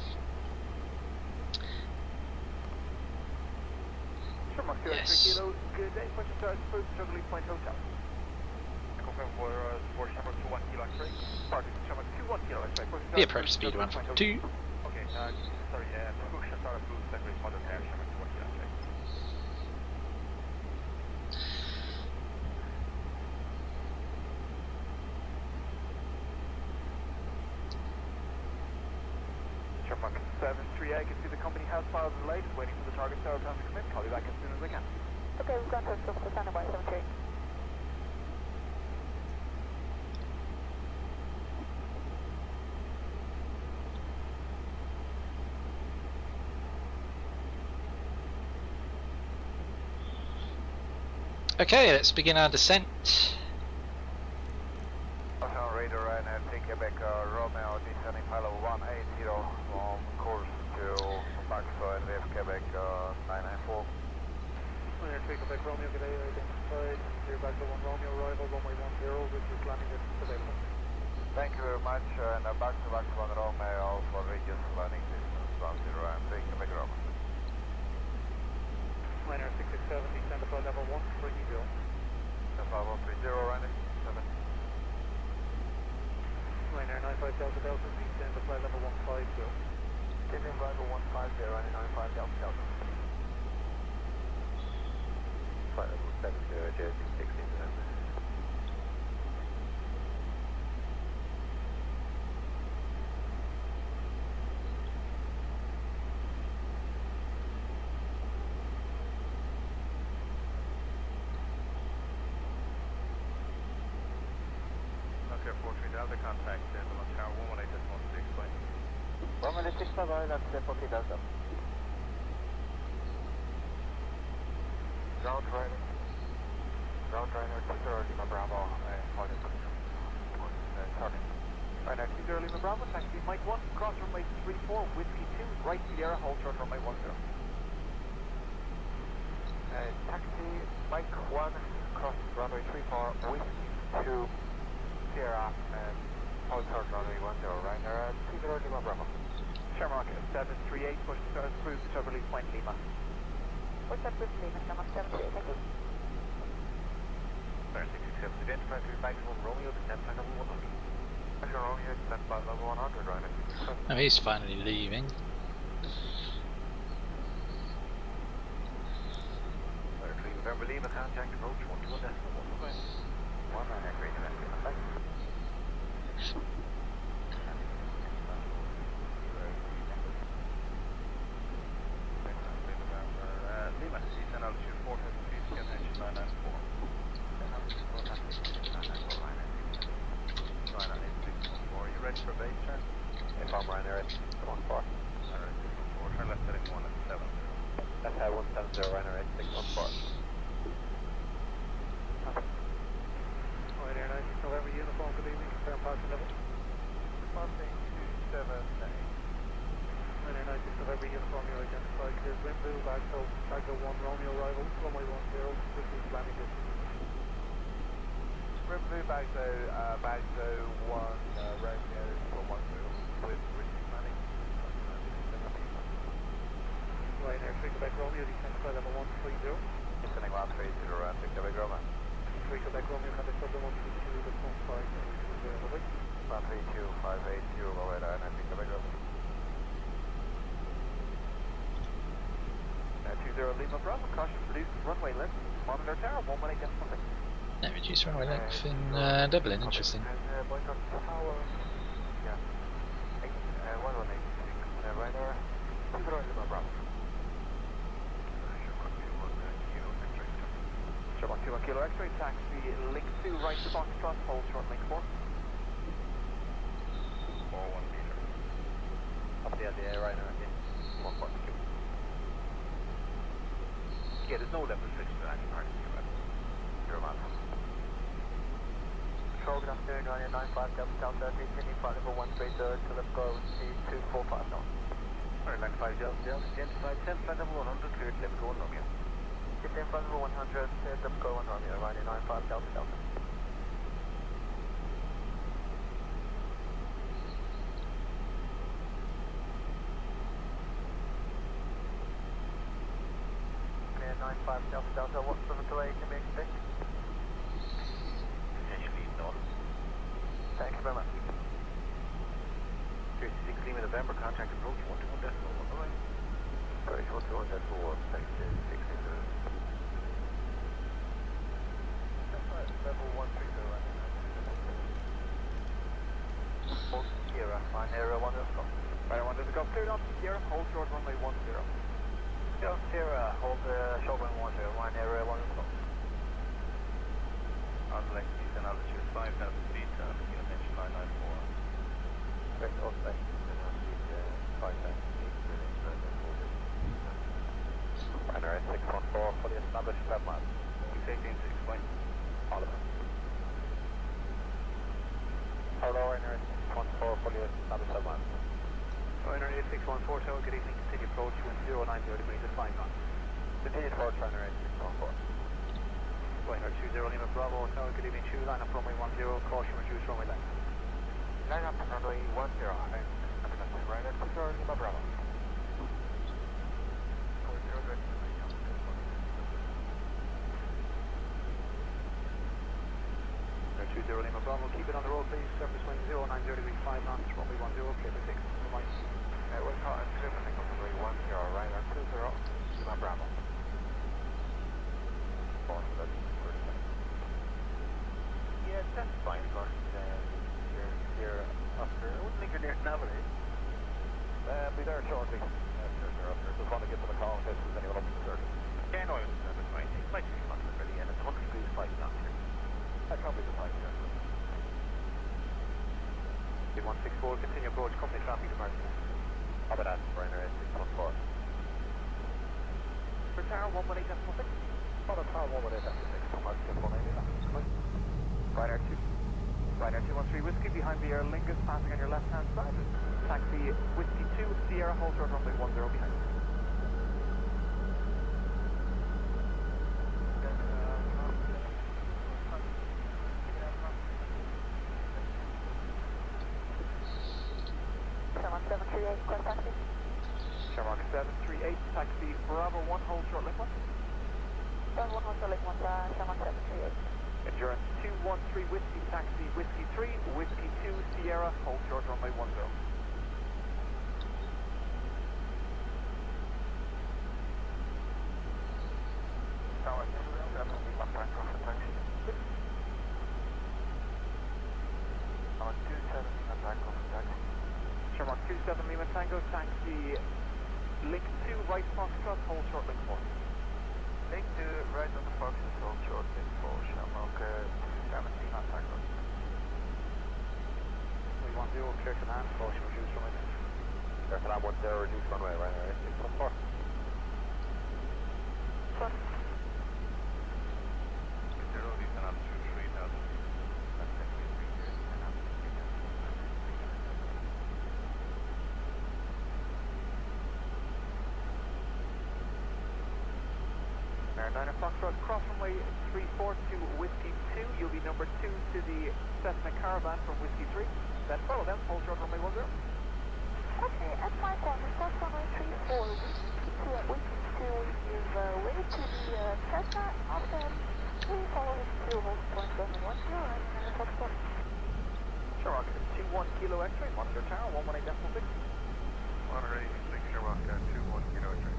A: Yes.
D: Good day, question start, first Juggling Point Hotel. Confirm for Shamrock 21 Kilo X-ray. Parking Shamrock 21 Kilo X-ray.
A: The approach speed 142.
D: Okay, sorry, push start approved, secondary mother pair, Shamrock 21 Kilo X-ray. Shamrock 73, I can see the company has files delayed, waiting for the target tower time to come in. Call you back as soon as I can.
F: Okay, we've got to stand by 78.
A: Okay, let's begin our descent.
D: Radar and Quebec Romeo descending pilot 180 on course to Baxo and Quebec 994. Quebec Romeo, good day, identified. Clear back to 1 Romeo, arrival, runway 10, which is landing distance available.
G: Thank you very much, and back to 1 Romeo for radius landing distance 10, and thank you, Quebec Romeo.
D: Liner 667, descend to flight level 130.
G: Alpha 130, running 7.
D: Liner 95 Delta Delta, descend to flight level 150.
G: Descend level 150, running 95 Delta Delta. Flight level 70, Jersey 16.
D: Delta contact, Zalman Tower 118.6, please.
G: 116, that's 40 Delta. Ground trainer 20 Lima Bravo, target starting.
D: Right now, 20 Lima Bravo, taxi Mike 1, cross runway 34, Whiskey 2, right Sierra, hold short runway 10.
G: Taxi Mike 1, cross runway 34, Whiskey 2, Sierra, and hold short runway 10, right there, 20 Lima Bravo.
D: Shamrock 738, push through Southerly Point Lima.
F: Push up with Lima, Shamrock 738, thank you.
G: Fire 667, identify through maximum Romeo, descent flight level 100. Maximum Romeo, descent flight level 100, right now.
A: Oh, he's finally leaving.
G: Fire 3 November Lima, contact approach 121 decimal 1 9 green event, thanks.
D: Lima, descend altitude 4,000 feet, get engine 994. Are you ready for base turn?
G: If I'm Ryanair at 614.
D: Alright, 614, turn left heading 1 at 7.
G: That's how 170 Ryanair at 614.
D: Right, Air 90, November uniform, good evening, confirm passing level.
G: Passing 278.
D: Right, Air 90, November uniform, you're identified, clear Wimble, Bagdo 1 Romeo arrival, runway 10, this is landing distance.
G: Rimblue, Bagdo 1 Romeo for 1 with British money.
D: Right, Air 3 Quebec Romeo, descend flight level 130.
G: Descending 130 around Victor Roma.
D: 3 Quebec Romeo, contact Dublin 132, the 15,
G: 132, 580, over there, and I think Victor Roma. 20 Lima Bravo, caution reduced runway length, monitor tower, 118 something.
A: Yeah, reduced runway length in Dublin, interesting.
G: And boycott tower, yeah, 118, right there, 20 Lima Bravo.
D: Sherlock 2 Kilo X-ray, taxi link 2, right to Foxtrot, hold short link 4.
G: 41 meter. Up the LDA right now, in 142. Yeah, there's no level restriction to any part of the US. You're a man. Control, good afternoon, Ryanair 95 Delta, continue flight level 130 to let's go C245 now. Ryanair 95 Delta, identified 10 flight level 100, cleared to let's go on Romeo. 15 flight level 100, cleared let's go on Romeo, Ryanair 95 Delta Delta. Ryanair 95 Delta Delta, what sort of delay can we expect? Potentially none. Thank you very much. 36 Lima November, contact approach 121 decimal 1 right. Sorry, 121 decimal 1, thanks to 16 minutes. Level 130, hold Sierra, Ryanair 1 let's go.
D: Ryanair 1 let's go, cleared on Sierra, hold short runway 10.
G: Yeah, Sierra, hold short runway 10, Ryanair 1 let's go.
D: On length, descend altitude 5,000 feet, unit engine 994.
G: Correct, all specs, descend altitude 5,000 feet, unit engine 994. Ryanair 614, fully established 12 miles.
D: We take in 6 points.
G: All of it. Hello, Ryanair 614, fully established 12 miles.
D: Ryanair 8614, tower, good evening, continue approach 1090 degrees at 5 knots.
G: Continue approach, Ryanair 8614.
D: Ryder 20 Lima Bravo, Tower, good evening to you, line up runway 10, caution reduce runway left. Line up runway 10, Ryder 20 Lima Bravo. 40 good. 20 Lima Bravo, keep it on the road please, surface wind 090 degrees 5 knots, runway 10, clear for 6, remind. We're caught at clear for 6, runway 10, Ryder 20 Lima Bravo. Yeah, that's fine, but you're up there. I wouldn't think you're near navigate. Be there shortly. You're up there. Just want to get them a call in case there's anyone up in the circuit. Yeah, no, it's fine. It might be fun really, and it's 100 degrees 5 knots here. That can't be the time here. 164, continue approach, company traffic department. How about that, Ryder 614? For tower 118, that's nothing. Oh, the tower 118, that's 6, come on, 618, come on. Ryder 213 Whiskey behind the Aer Lingus, passing on your left hand side. Taxi Whiskey 2, Sierra, hold short runway 10 behind.
F: Shamrock 738, request taxi.
D: Shamrock 738, taxi Bravo 1, hold short link 1.
F: Bravo 1, hold short link 1, Shamrock 738.
D: Endurance 213 Whiskey, taxi Whiskey 3, Whiskey 2, Sierra, hold short runway 10. Tower 207, Lima Tango for taxi. Tower 27, Lima Tango for taxi. Shamrock 27, Lima Tango, taxi Link 2, right Foxtrot, hold short link 4. Link 2, right on the Foxtrot, hold short link 4, Shamrock 27, Lima Tango. We want you clear to land, caution reduce runway. Clear to land 10, reduce runway, Ryder 614.
F: Sure.
D: 0, descend on 23,000. Niner Foxtrot, cross runway 34 to Whiskey 2. You'll be number 2 to the Cessna Caravan from Whiskey 3. Then follow them, hold short runway 10.
F: Okay, at my corner, cross runway 34, Whiskey 2 is way to the Cessna, and then please follow him to hold point 710, and Niner Foxtrot.
D: Shamrock 21 Kilo X-ray, monitor tower 118.6. Monitor 86, Shamrock 21 Kilo X-ray.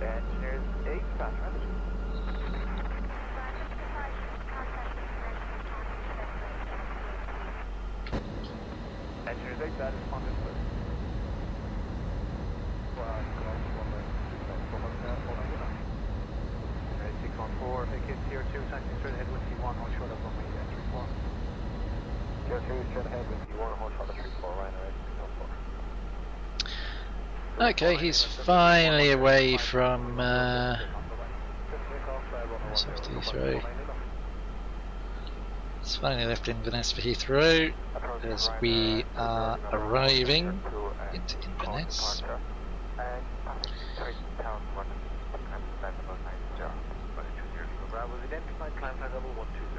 D: Engineers 8, fast transit. Engineers 8, that is Honda Split. Well, 614, take it tier 2, taxi straight ahead with T1, hold short of runway 34. Tier 2, straight ahead with T1, hold short of 34, Ryder 614.
A: Okay, he's finally away from Heathrow. It's finally left Inverness for Heathrow as we are arriving into Inverness.
D: Bravo is identified, climb flight level 120.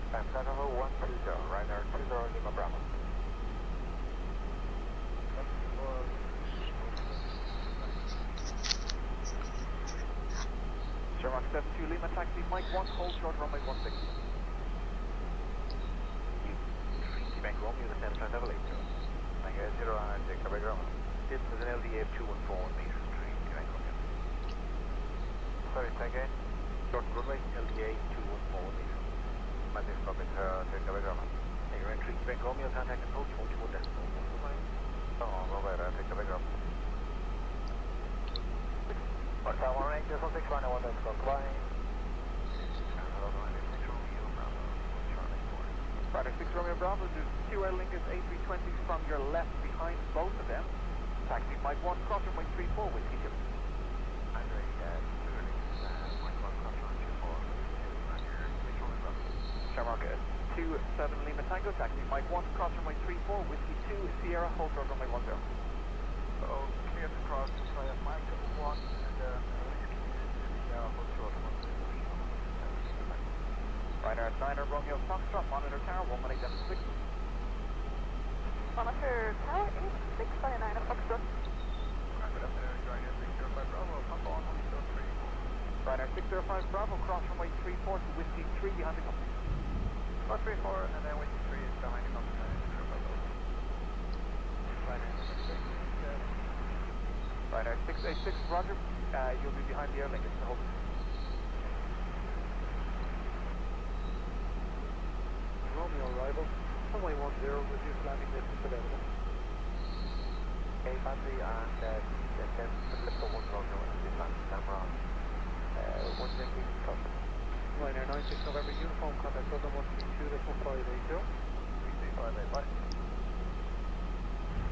D: Climb flight level 120, Ryder 20 Lima Bravo. Shamrock 72 Lima taxi, Mike 1, hold short runway 16. Bank Romeo, the 10 flight level 82. Bank 0 and Kaby Grumman. This is an LDA of 214 meters, 3 Bank Romeo. Sorry, thank you. Short runway, LDA 214 meters. Massive profit to Kaby Grumman. Your entry, Bank Romeo, contact approach 41 decimal. Oh, go right, take Kaby Grumman. Tower 1 range, 6 final 1 decimal flying. Ryder 6 Romeo Bravo, there's 2 Aer Lingus A320s from your left behind both of them. Taxi Mike 1, cross runway 34, Whiskey 2. Andre, 2 Aer Lingus, Mike 1, cross runway 24, Shamrock 27 Lima Tango, taxi Mike 1, cross runway 34, Whiskey 2, Sierra, hold short runway 10. So, clear to cross, Mike 1 and Whiskey Ryanair 9 Romeo Foxtrot, monitor tower, 118 Delta 6.
F: Monitor tower 86 by 9 Foxtrot.
D: Ryanair 605 Bravo, Papa on 103. Ryanair 605 Bravo, cross runway 34 to Whiskey 3 behind the company. 434, and then Whiskey 3 is behind the company. Ryanair 686, Roger. You'll be behind the air link. It's the whole. Romeo arrival. Runway 10, reduced landing distance available. Okay, Battery and then lift for 1 Romeo and reduced landing camera. 1 Yankee cut. Ryanair 96 November uniform contact Southern 132, that's 1580. 3585.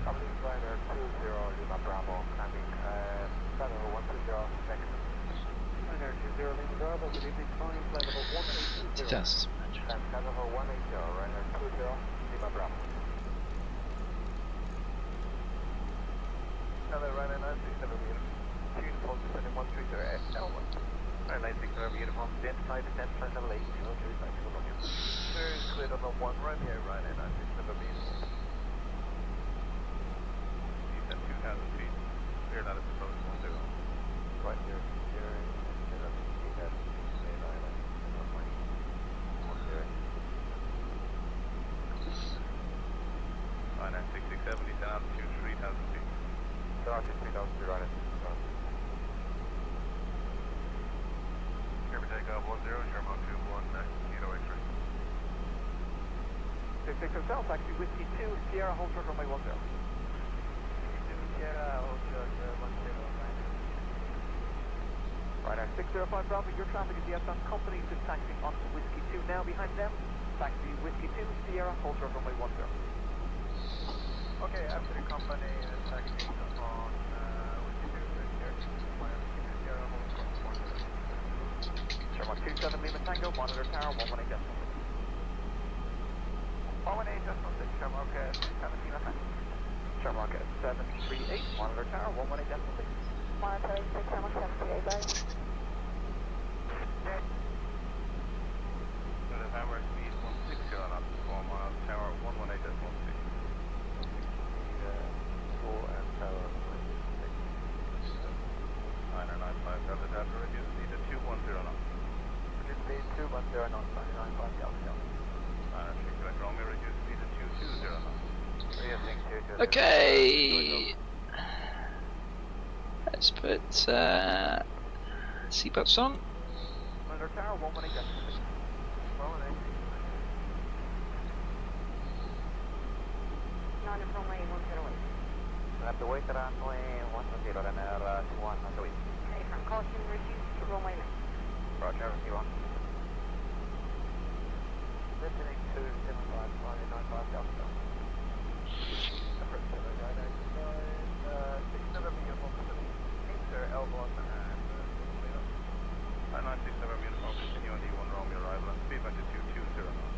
D: Company Ryanair 20 Lima Bravo, landing Shadow 120, second. Ryanair 20 Lima Bravo, good evening, flying flight level 1820.
A: Test.
D: Shadow 180, Ryanair 20 Lima Bravo. Hello, Ryanair 96 November uniform, descending 130 L1. Ryanair 96 November uniform, identified, descent flight level 1820, thank you for looking. Clearing cleared on the 1 Romeo, Ryanair 96 November uniform. 2,000 feet. Cleared out of the approach 10. Right here, steering, and up to speed at main island, runway 10. Ryanair 667, descend altitude 3,000 feet. Altitude 3,000 feet, Ryanair 667. Kirby takeoff 10, Sherman 21, Kilo X-ray. 66 Hotel, taxi Whiskey 2, Sierra, hold short runway 10. Ryanair 605 Bravo, your traffic is the outbound company, just taxiing onto Whiskey 2 now behind them. Taxi Whiskey 2, Sierra, hold short runway 10. Okay, after the company taxiing on Whiskey 2, Sierra, hold short 10. Sherman 27 Lima Tango, monitor tower, 118 decimal 6. 118 decimal 6, Sherman 17 Lima Tango. Sherlock at 738, monitor tower, 118 decimal 6.
F: Monitor 6 Sherlock 738, bye.
D: Okay. So the hammer speed 160 on up to 4 miles, tower 118 decimal 6. Full and tower 118. 995 Delta Delta, reduce speed to 210 knots. Reduce speed 210 knots, 995 Delta Delta. 996 Quebec Romeo, reduce speed to 220 knots.
A: Okay. Let's put seatbelts on.
D: Under tower 118 decimal 6. 118.
E: Non runway 108.
D: We'll have to wait around runway 110 and 21 wait.
E: Okay, from caution reduced to runway 9.
D: Roger, you on. Listening to 75 Delta. L1 and 967 uniform, continue on D1 Romeo arrival and speed back to 220 knots.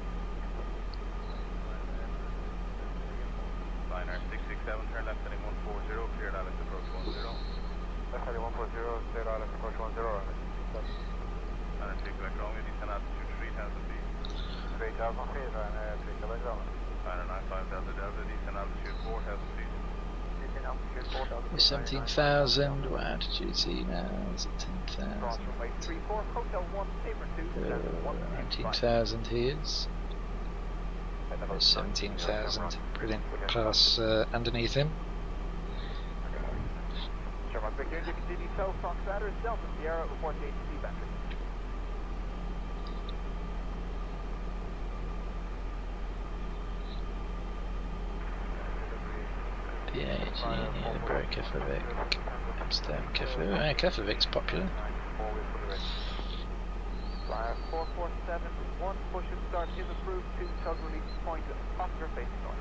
D: Ryanair 667, turn left heading 140, cleared Alex approach 10. Left heading 140, cleared Alex approach 10, Ryanair 3 Quebec Romeo, descend altitude 3,000 feet. 3,000 feet, Ryanair 3 Quebec Romeo. Ryanair 95 Delta Delta, descend altitude 4,000 feet.
A: 17,000. What altitude is he now? Is it 10,000? 19,000 he is. There's 17,000. Brilliant. Class underneath him.
D: Sherman Victor, continue south, Fox Adders, Delta Sierra, report to HC battery.
A: PAG, Edinburgh, Gatwick, Amsterdam, Gatwick. Gatwick's popular.
D: Flyer 4471, push and start is approved to tug release point Oscar facing north.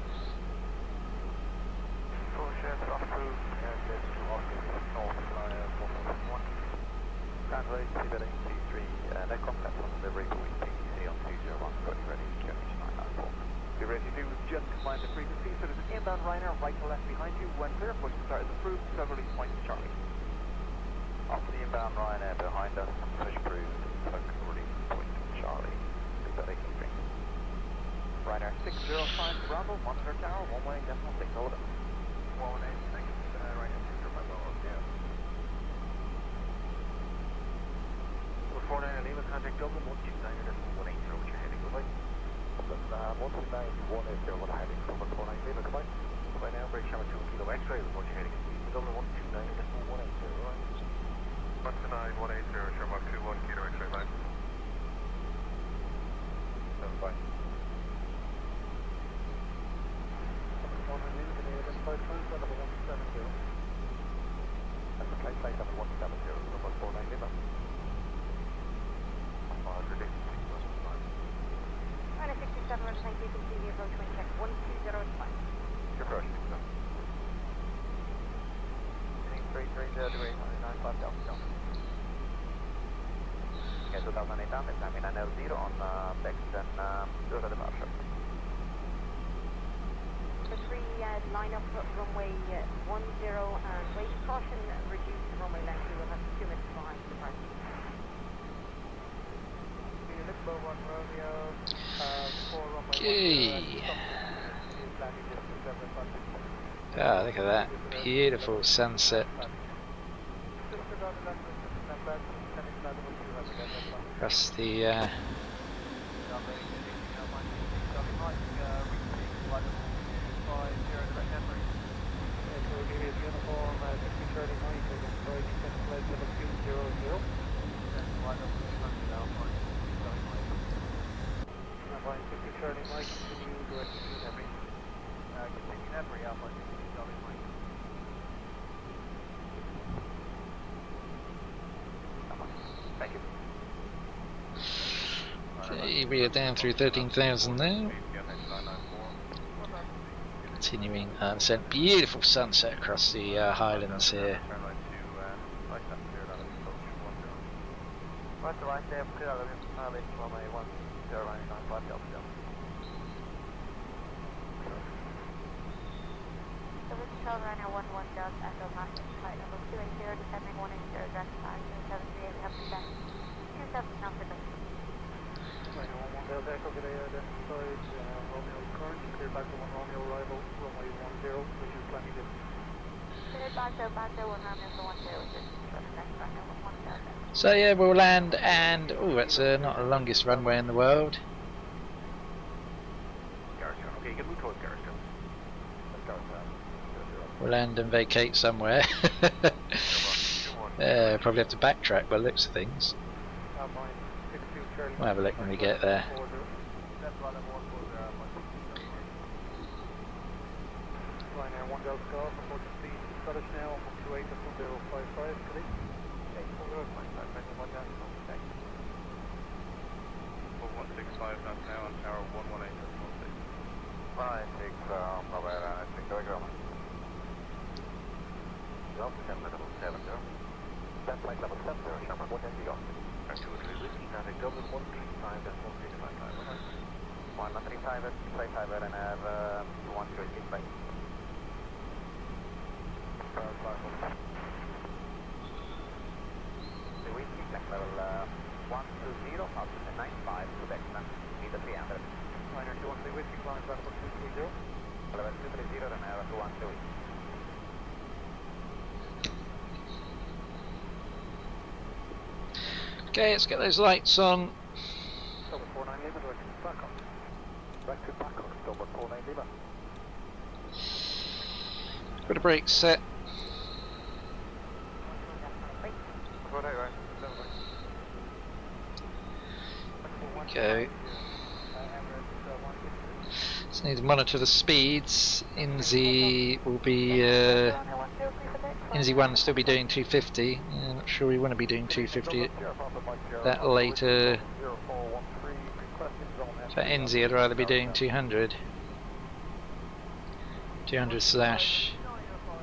D: Push and start approved and this to Oscar north, flyer 4471. Translate, Seabed C3, and contact on delivery for PCI on 201, ready, QH 994. Be ready to just combine the frequency, so there's an inbound Ryanair right to left behind you. When clear, push and start is approved, tug release point Charlie. After the inbound Ryanair behind us, push approved, tug release point Charlie. Ryanair 605 Bravo, monitor tower, one-way, decimal 6, over. 186, Ryanair 605 Bravo, yeah. 49 Lima, contact Dublin, 129, decimal 180, with your heading, goodbye. 129, 180, with a heading, over 49 Lima, goodbye. Goodbye now, break channel 2 kilo X-ray, with your heading, Dublin, 129, decimal 180, right? 129, 180, Shermark 21 kilo X-ray, line. Bye. Flight level 170. That's the flight level 170, number 49 Lima.
E: Ryanair 67, thank you, continue approach wind check 120 is fine.
D: Your approach, so. 330 to 895 Delta. Okay, 2008 down, examine L0 on Bex and do the departure.
E: The 3 line up runway 10 and wait caution, reduce the runway length, we will have 2 minutes behind the park.
A: Okay. Ah, look at that beautiful sunset across the okay, we are down through 13,000 now. Continuing descent. Beautiful sunset across the Highlands here.
D: Right to right there, clear out of him, runway 1095 Delta.
F: So this is Ryanair 11 Delta Echo Master flight level 280, descending 180, direct 5738, we have descent 27 knots per minute.
D: Ryanair 11 Delta Echo, good day, identified Romeo current, clear back to 1 Romeo arrival, runway 10, which is climbing distance.
F: Cleared back to 1 Romeo for 10, which is next Ryanair 11 Delta.
A: So yeah, we'll land, and oh, that's not the longest runway in the world.
D: Okay, you can move towards Garrison.
A: We'll land and vacate somewhere. Probably have to backtrack by the looks of things. We'll have a look when we get there.
D: Ryanair 1 Delta Golf, report to speed Scottish now, 128 at 1055, please. 165 knots now on tower 118 at 16. 56, Barbara, 6 Telegram. Delta 10 level 70. That's flight level 70, Sherman 180 off. Actually, whiskey, contact Dublin 135 at 135. 135 at flight fiber and have 128 flight. The whiskey, flight level 120, altitude 95, Quebec, meter 300. Ryanair 213 whiskey, climbing back for 230. Level 230 and have 212.
A: Okay, let's get those lights on.
D: Silver 49 Lima, directed back on. Directed back on, Silver 49 Lima.
A: Got the brakes set. Okay. Just need to monitor the speeds. INSI will be INSI 1 will still be doing 250. I'm not sure we want to be doing 250 that later. For INSI I'd rather be doing 200. 200 slash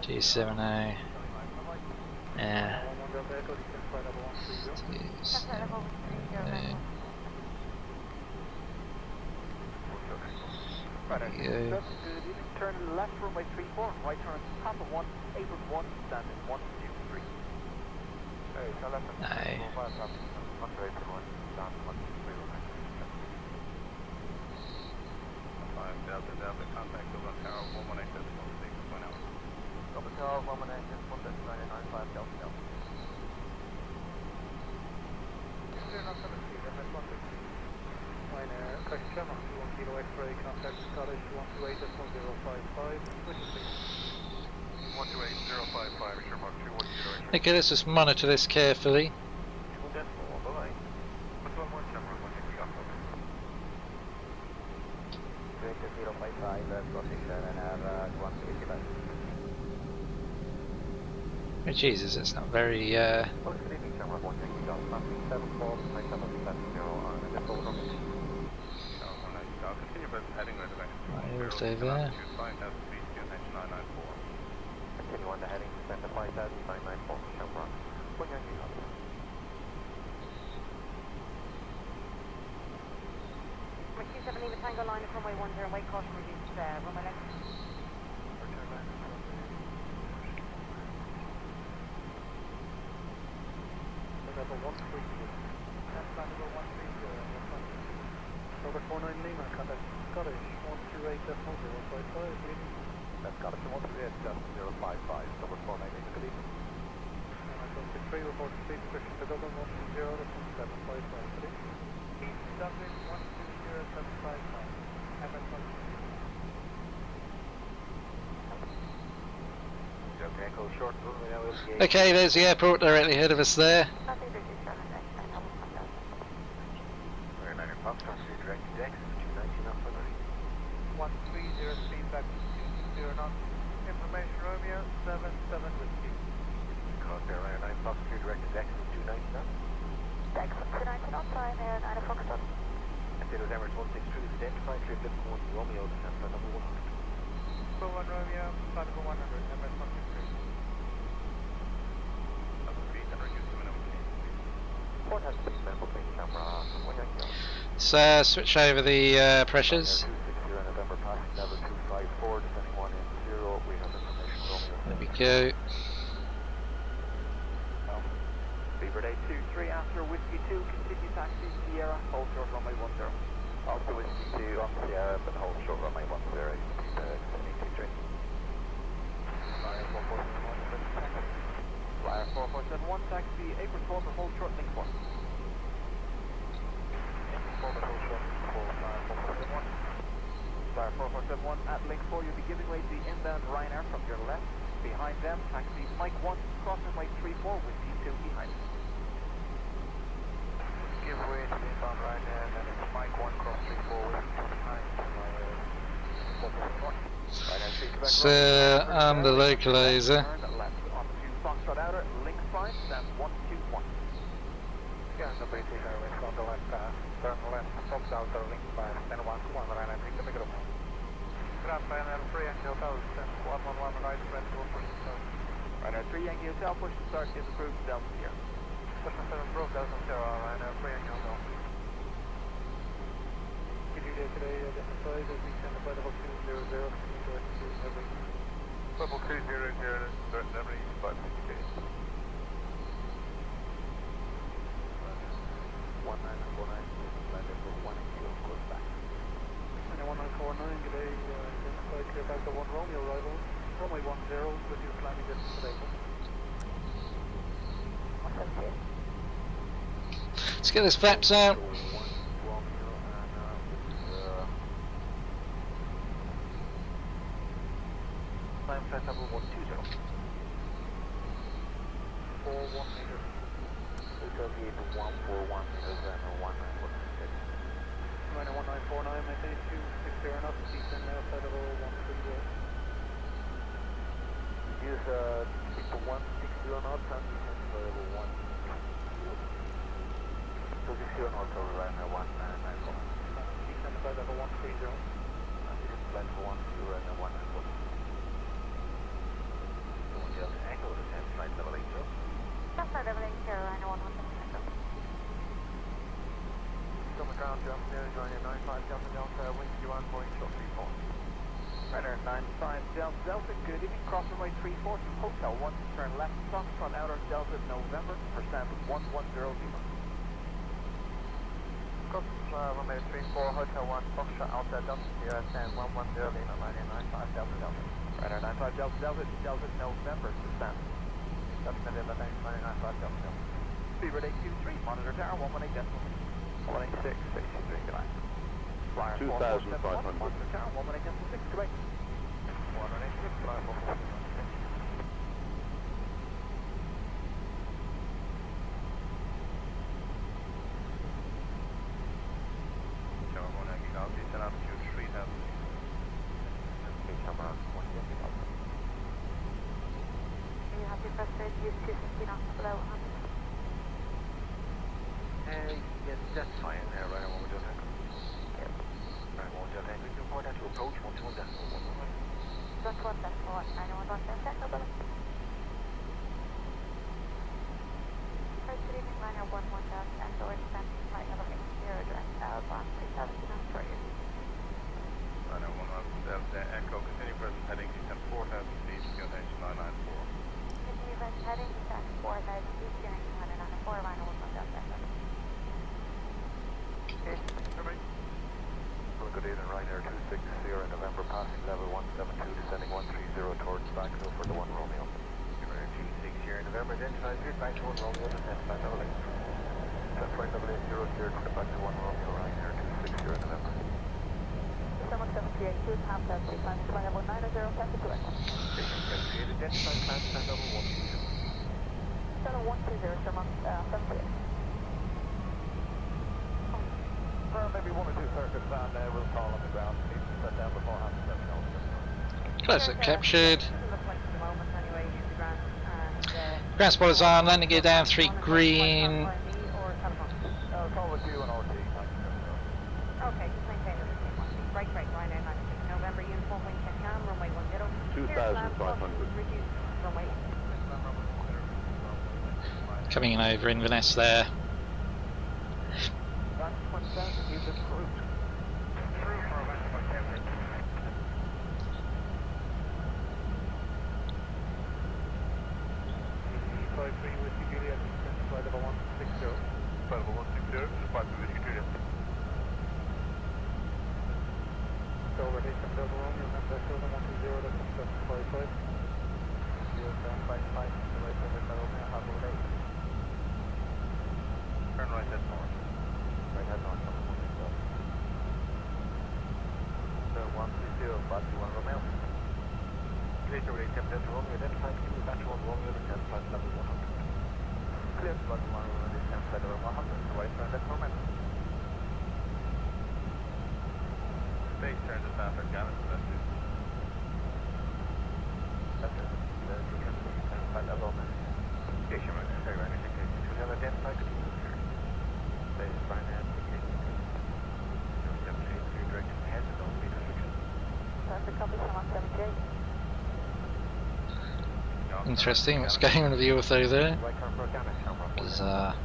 A: 270. Yeah.
D: Turn left runway 34, right turn top of 1, apron 1, standing 1, 2, 3.
A: No.
G: Delta Delta, contact Dublin Tower 118.6 out. Dublin Tower 118.995 Delta Delta.
D: Clear not 17, FS 160. Minor, correction Shamrock 21 Kilo X-ray, contact Scottish 128.055, switch please.
G: 128.055, Shamrock 21 Kilo X-ray.
A: Okay, let's just monitor this carefully.
G: 2 decimal on the line. 121 Shamrock 160 got covered. 055, position and 185.
A: Oh Jesus, it's not very
G: Good evening, Shamrock 160 got 74, 9770 on the full number. I'll continue by heading right away.
A: miles over.
G: Continue on the heading, descend to 5,994, Shamrock. 190 knots.
E: Number 27 Lima Tango line of runway 10, weight caution reduced, runway left.
D: Level 130. That's level 130. Over 49 Lima, contact Scottish 128.055, reading.
G: That's got it, 128.055, number 49, good evening.
D: And 3 report speed description to Dublin 120.755, good evening. East Dublin 120.755, MS 160.
G: Okay, echo short, runway now EVGA.
A: Okay, there's the airport directly ahead of us there.
F: Nothing to do, 7 next time, I will come down.
G: We're 9 Foxtrot, direct to Dex, 290 knots for
D: 130 speed back to 260 knots. Information Romeo 77 whiskey.
G: Corsair, 9 Foxtrot, direct to Dex, 290 knots.
F: Dex 290 knots, I'm here, 9 Foxtrot.
G: There's Emirates 163, identified trip lift 1 Romeo, descent for number 100.
D: 1 Romeo, flight number 100, MS 163.
G: Port has been member plane camera, 190 knots.
A: Let's switch over the pressures.
G: 260 November, passing level 254, descending 180, we have information Romeo.
A: There we go.
G: Beaver Day 23 after Whiskey 2, continue taxi Sierra, hold short runway 10. After Whiskey 2 on Sierra, but hold short runway 10, continue 23. Flyer 4471, taxi Apron 12 for hold short link 1. Flyer 4471 at link 4, you'll be giving way to the inbound Ryanair from your left. Behind them, taxi Mike 1, crossing way 34, Whiskey 2 behind. Give way to the inbound Ryanair, and then it's Mike 1, cross 34, Whiskey 2 behind.
A: So I'm the localizer.
G: Turn left onto Foxtrot Outer, link 5, stand 121.
D: Yeah, the British Airways on the left, turn left, Fox Outer, link 5, then 121, Ryanair, take the bigger one. Grand Ryanair 3 Yankee Hotel, then 111, right, friend, 1 push to start.
G: Ryanair 3 Yankee Hotel, push to start is approved, Delta here.
D: Push to 7, broke, Delta Sierra, Ryanair 3 Yankee Hotel. EVGA today, different size, as we send the flight level 200, continue to every.
G: Level 200, certain every 550K. 1949, landed for 1 kilo, close back.
D: 1949, good day, identified clear back to 1 Romeo arrival, runway 10, with your landing distance today.
F: 117.
A: Let's get this VATS out.
G: Time flight level 120.
D: 41 meters.
G: HDMI 141 meters and 1946.
D: 1949, maintain 260 knots, descend now, flight level 130.
G: Use people 160 knots and descend to level 1. 260 knots over right now 194.
D: Descend flight level 130.
G: And descend flight level 120 right now 194. Echo descend flight level 80.
F: Just flight level 80, Ryanair 117.
G: Still on the ground, jump there, join your 95 Delta Delta, wind Q1, Boeing short 34. Ryanair 95 Delta Delta, good evening, cross runway 34 to Hotel 1, turn left, Foxtrot Outer Delta November, percent 110 Lima. runway 34, Hotel 1, Foxtrot Alpha, Delta Sierra, Stand 110, Lima, line 95 Delta Delta. Radar 95 Delta Delta, Delta November, suspend. Delta November, line 95 Delta Delta. Speed rate 823, monitor tower 118.6. 186, 623, good night. Flyer
B: 2,500.
G: monitor tower 118.6, good night. 186, flyer 441. Yes, that's fine. Right on what we're doing. Yep. Right, one down. We can report that to approach 121 decimal 1.
F: That's what that's for. I know what that's for. First reading liner 11 and door descent flight level 80 direct outbound 3000 for you.
H: I know 1 Delta Echo, continue present heading descent 4,000 feet, destination 994.
F: Continue present heading descent 4,000 feet, destination 994, liner 11 Delta Echo.
G: Good evening, Ryanair 260, November passing level 172, descending 130 towards Glasgow for the 1 Romeo. Ryanair 260, November, identified here, back to 1 Romeo, descend flight level 8. Descend flight level 80, clear, back to 1 Romeo, Ryanair 260, November.
F: Someone 738, half that, flight level 90, pass it direct.
G: Station 78, identified flight level 120.
F: Channel 120, Sherman, 738.
G: Well, maybe 1 or 2 circuits and we'll call on the ground. Need to set down beforehand and let me know.
A: Close-up captured.
E: Looks like for the moment anyway, use the ground and
A: Ground spotters on, landing gear down, 3 green.
E: or telephone.
G: I'll call with you and RT. Thank you.
E: Okay, just maintain the same one. Right, Ryanair 96 November, uniform wing check cam, runway 10.
B: 2,500.
E: Reduce runway.
A: Coming in over Inverness there.
G: That's 20,000, use it for route.
D: Through for West by Gatwick. PC-53 Whiskey Juliet, flight level 160.
H: Flight level 160, flight to Whiskey Juliet.
D: Silver H and Delta Romeo, remember Silver 120, that's 755.
G: 0755, the right over Romeo, half over 8.
H: Turn right head north.
G: Right head north, number 160. So 130, back to 1 Romeo. Clear to rate 10 Delta Romeo, identified to back to 1 Romeo, descend flight level 100. Clear to back to 1 Romeo, descend flight level 100, right turn left momentum.
H: Base turn to Stansted, Gavin, so that's it.
G: That's it. There's the descend flight level 100. Station right, very right, indication. To have identified the people here. Base Ryanair, indication. 078, direction ahead, don't be restriction.
F: That's the copy, Sherman 78.
A: Interesting, what's going on with the ortho there?
G: Right turn for Gatwick, Shamrock.
A: Bizarre.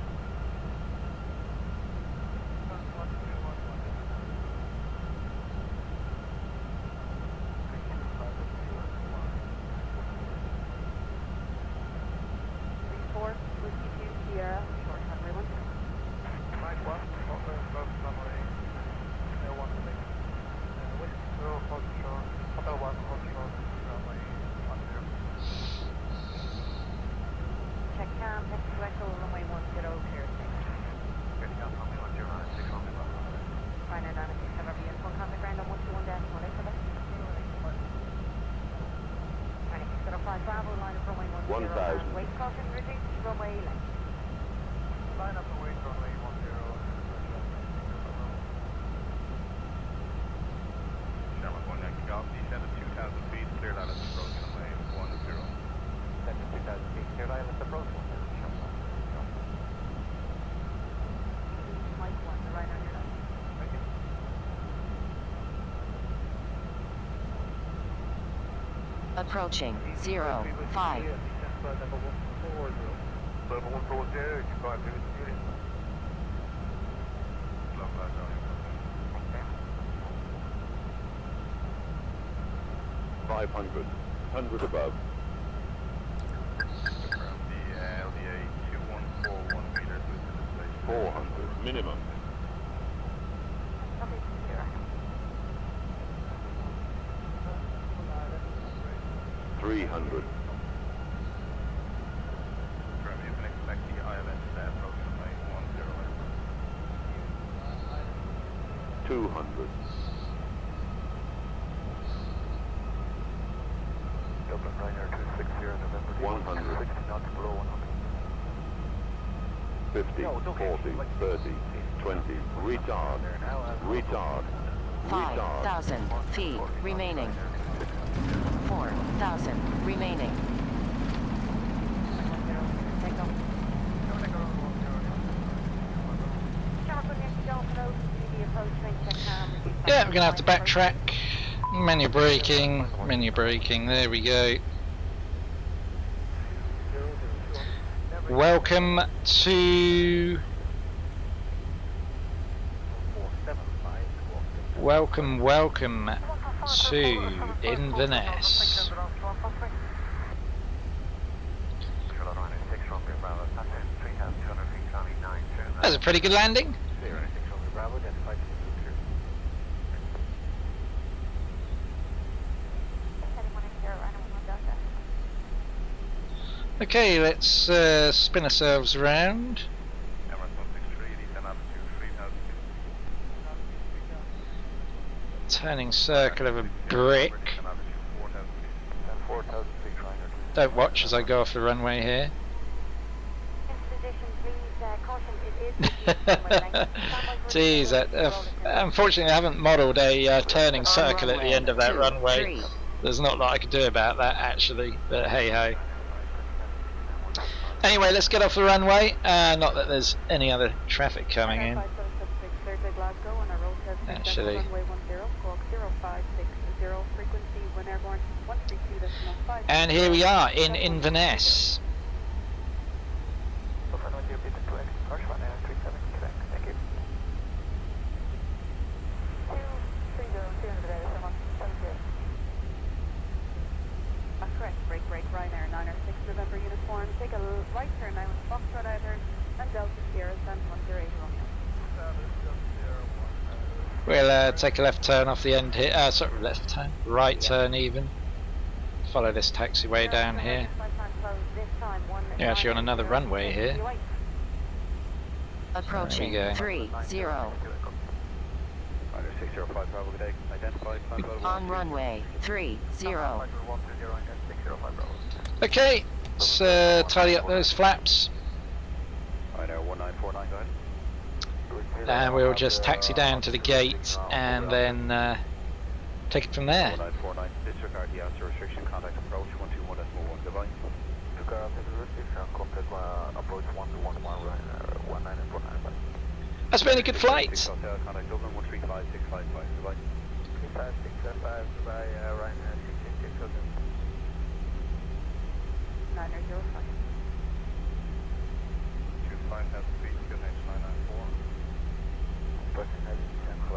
C: Approaching 05.
H: Level 140, you can't do it.
B: 500. 100 above.
H: Around the LDA 2141 meters with the station.
B: 400 minimum. 300.
H: Confirm you can expect the ILS approach runway 10.
B: 200.
D: Dublin Ryanair 260 November.
B: 100.
D: 60 knots below 100.
B: 50, 40, 30, 20. Retard. Retard.
C: 5,000 feet remaining. 4,000 remaining.
A: Yeah, we're gonna have to backtrack. Menu braking, there we go. Welcome to... Welcome to Inverness. That's a pretty good landing. Okay, let's spin ourselves around. Turning circle of a brick. Don't watch as I go off the runway here. Geez, unfortunately I haven't modelled a turning circle at the end of that runway. There's not a lot I could do about that actually, but hey ho. Anyway, let's get off the runway. Not that there's any other traffic coming in. Actually. And here we are in Inverness.
F: Break, Ryanair 906 November uniform. Take a right turn now in Foxtrot Outer and Delta Sierra Stand 108 Romeo.
A: We'll take a left turn off the end here. Sorry, left turn, right turn even. Follow this taxiway down here. You're actually on another runway here.
C: Approaching 30. On runway 30.
A: Okay, let's tidy up those flaps. And we'll just taxi down to the gate and then take it from there.
H: Disregard the answer restriction, contact approach 121.1 device.
A: That's been a good flight.
H: Contact Dublin 135655 device.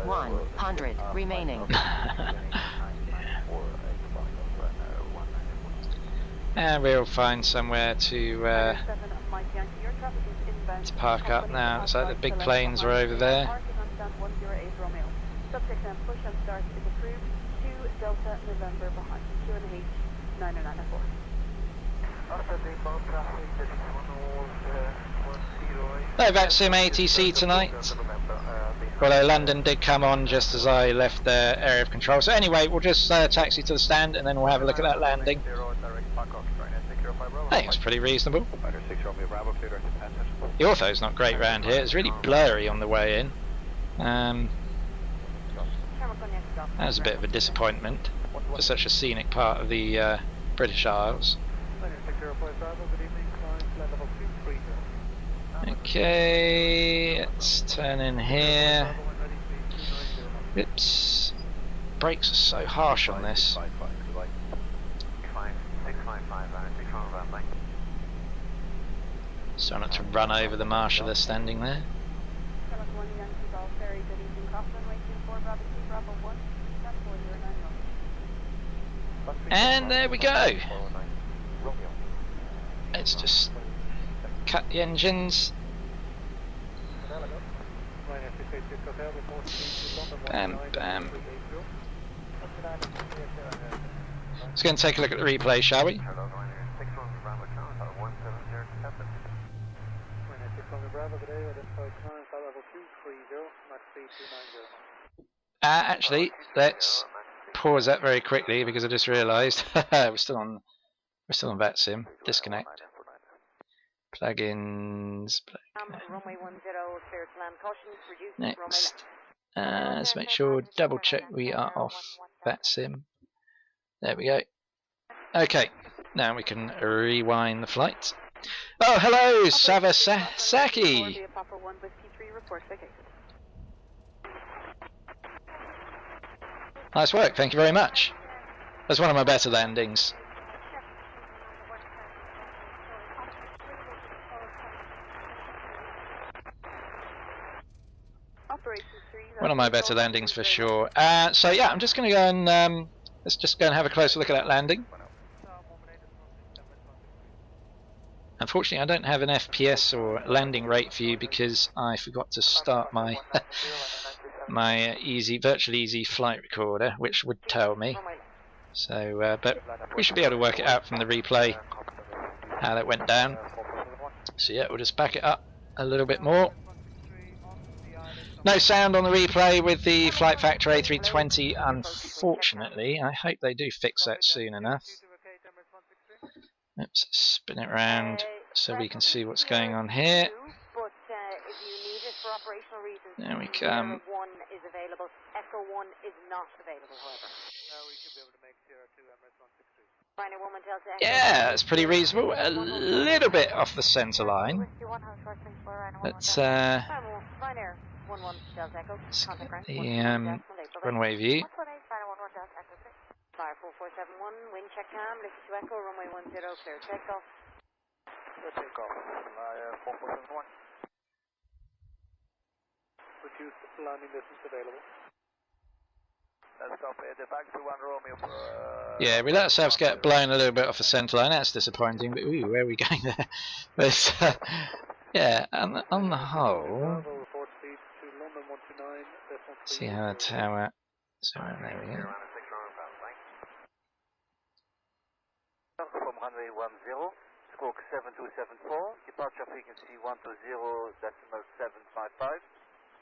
C: 100 remaining.
A: And we'll find somewhere to park up now. So the big planes are over there.
F: Subject and push and start is approved. 2 Delta November behind. QNH 994.
A: No VATSIM ATC tonight. Although London did come on just as I left their area of control. So anyway, we'll just taxi to the stand and then we'll have a look at that landing. I think it's pretty reasonable. The ortho's not great round here. It's really blurry on the way in. That was a bit of a disappointment for such a scenic part of the British Isles. Okay, let's turn in here. Oops. Brakes are so harsh on this. So not to run over the marshal that's standing there. And there we go. Let's just cut the engines. Bam, bam. Let's go and take a look at the replay, shall we?
D: Hello, Ryanair 600 Bravo Channel, 170 Stansted. Ryanair 600 Bravo, good day, identified climb, flight level 230, max speed 290.
A: Actually, let's pause that very quickly because I just realised we're still on VATSIM. Disconnect. Plugins.
E: Runway 10, clear to land. Caution, reduce
A: Next. Let's make sure, double check we are off VATSIM. There we go. Okay, now we can rewind the flight. Oh, hello, Savasaki. Nice work, thank you very much. That's one of my better landings. One of my better landings for sure. So yeah, I'm just going to go and let's just go and have a closer look at that landing. Unfortunately, I don't have an FPS or landing rate for you because I forgot to start my my virtual easy flight recorder, which would tell me. So, but we should be able to work it out from the replay how that went down. So yeah, we'll just back it up a little bit more. No sound on the replay with the Flight Factor A320, unfortunately. I hope they do fix that soon enough. Let's spin it around so we can see what's going on here. There we come. Yeah, it's pretty reasonable. A little bit off the centre line. Let's get the runway view.
E: Fire 4471, wind check cam, listen to echo, runway 10, clear takeoff.
D: Clear takeoff, 4471. Reduced landing distance available. Let's stop at the back to 1 Romeo for...
A: Yeah, we let ourselves get blown a little bit off the centre line, that's disappointing, but ooh, where are we going there? But, yeah, on the whole... See how the tower... So, there we go.
D: From runway 10, squawk 7274, departure frequency 120.755,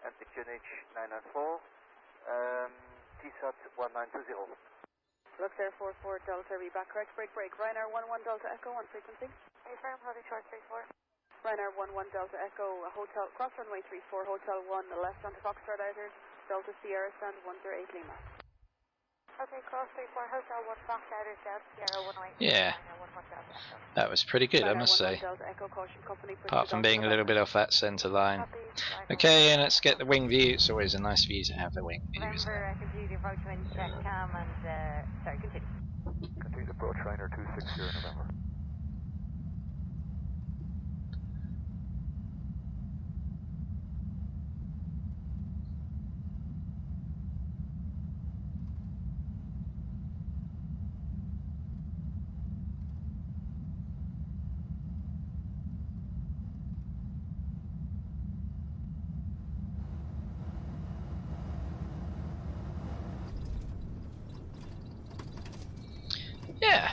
D: and the QNH 994, TSAT 1920.
F: Look there, 44 Delta, be back correct, break, Ryanair 11 Delta Echo on frequency.
E: Affirm, heavy short 34.
F: Ryanair 11 Delta Echo, hotel, cross runway 34, hotel 1, the left onto Foxtrot outer, Delta Sierra, stand 108 Lima.
E: Okay, cross 34, hotel 1, Fox outer, Delta Sierra 108.
A: Yeah, that was pretty good, I must say. Apart from being a little bit off that centre line. Okay, and let's get the wing view. It's always a nice view to have the wing view, isn't it?
E: Remember, continue to approach wind check cam and, sorry, continue.
D: Continue to approach Ryanair 260 November.
A: Yeah,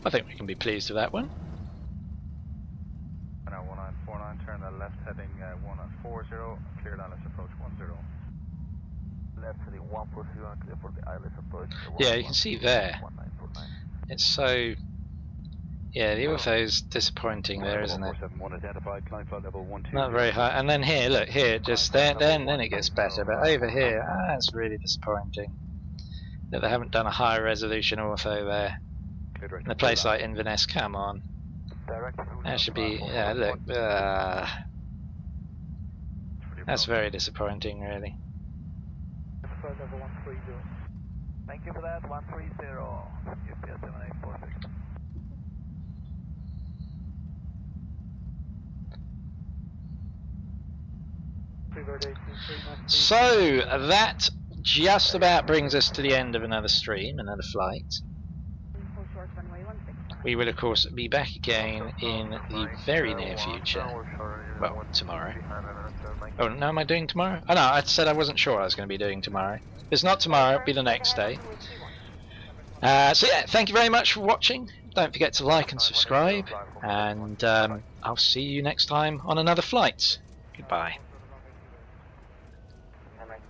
A: I think we can be pleased with that one.
H: 1949, turn the left heading 140, clear landless approach 10.
D: Left heading 140, clear for the ILS approach.
A: Yeah, you can see there. It's so... Yeah, the UFO is disappointing there, isn't it? Not very high. And then here, look, here, just then it gets better. But over here, it's really disappointing that they haven't done a higher resolution ortho there. In a place like Inverness, come on. That should be, yeah, look, that's very disappointing, really.
D: Thank you for that, 130, UPS 7846.
A: So, that just about brings us to the end of another stream, another flight. We will of course be back again in the very near future. Well, tomorrow. Oh, no, am I doing tomorrow? Oh no, I said I wasn't sure I was going to be doing tomorrow. If it's not tomorrow, it'll be the next day. So yeah, thank you very much for watching. Don't forget to like and subscribe, and I'll see you next time on another flight. Goodbye.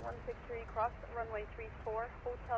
E: 163 cross runway 34, hotel.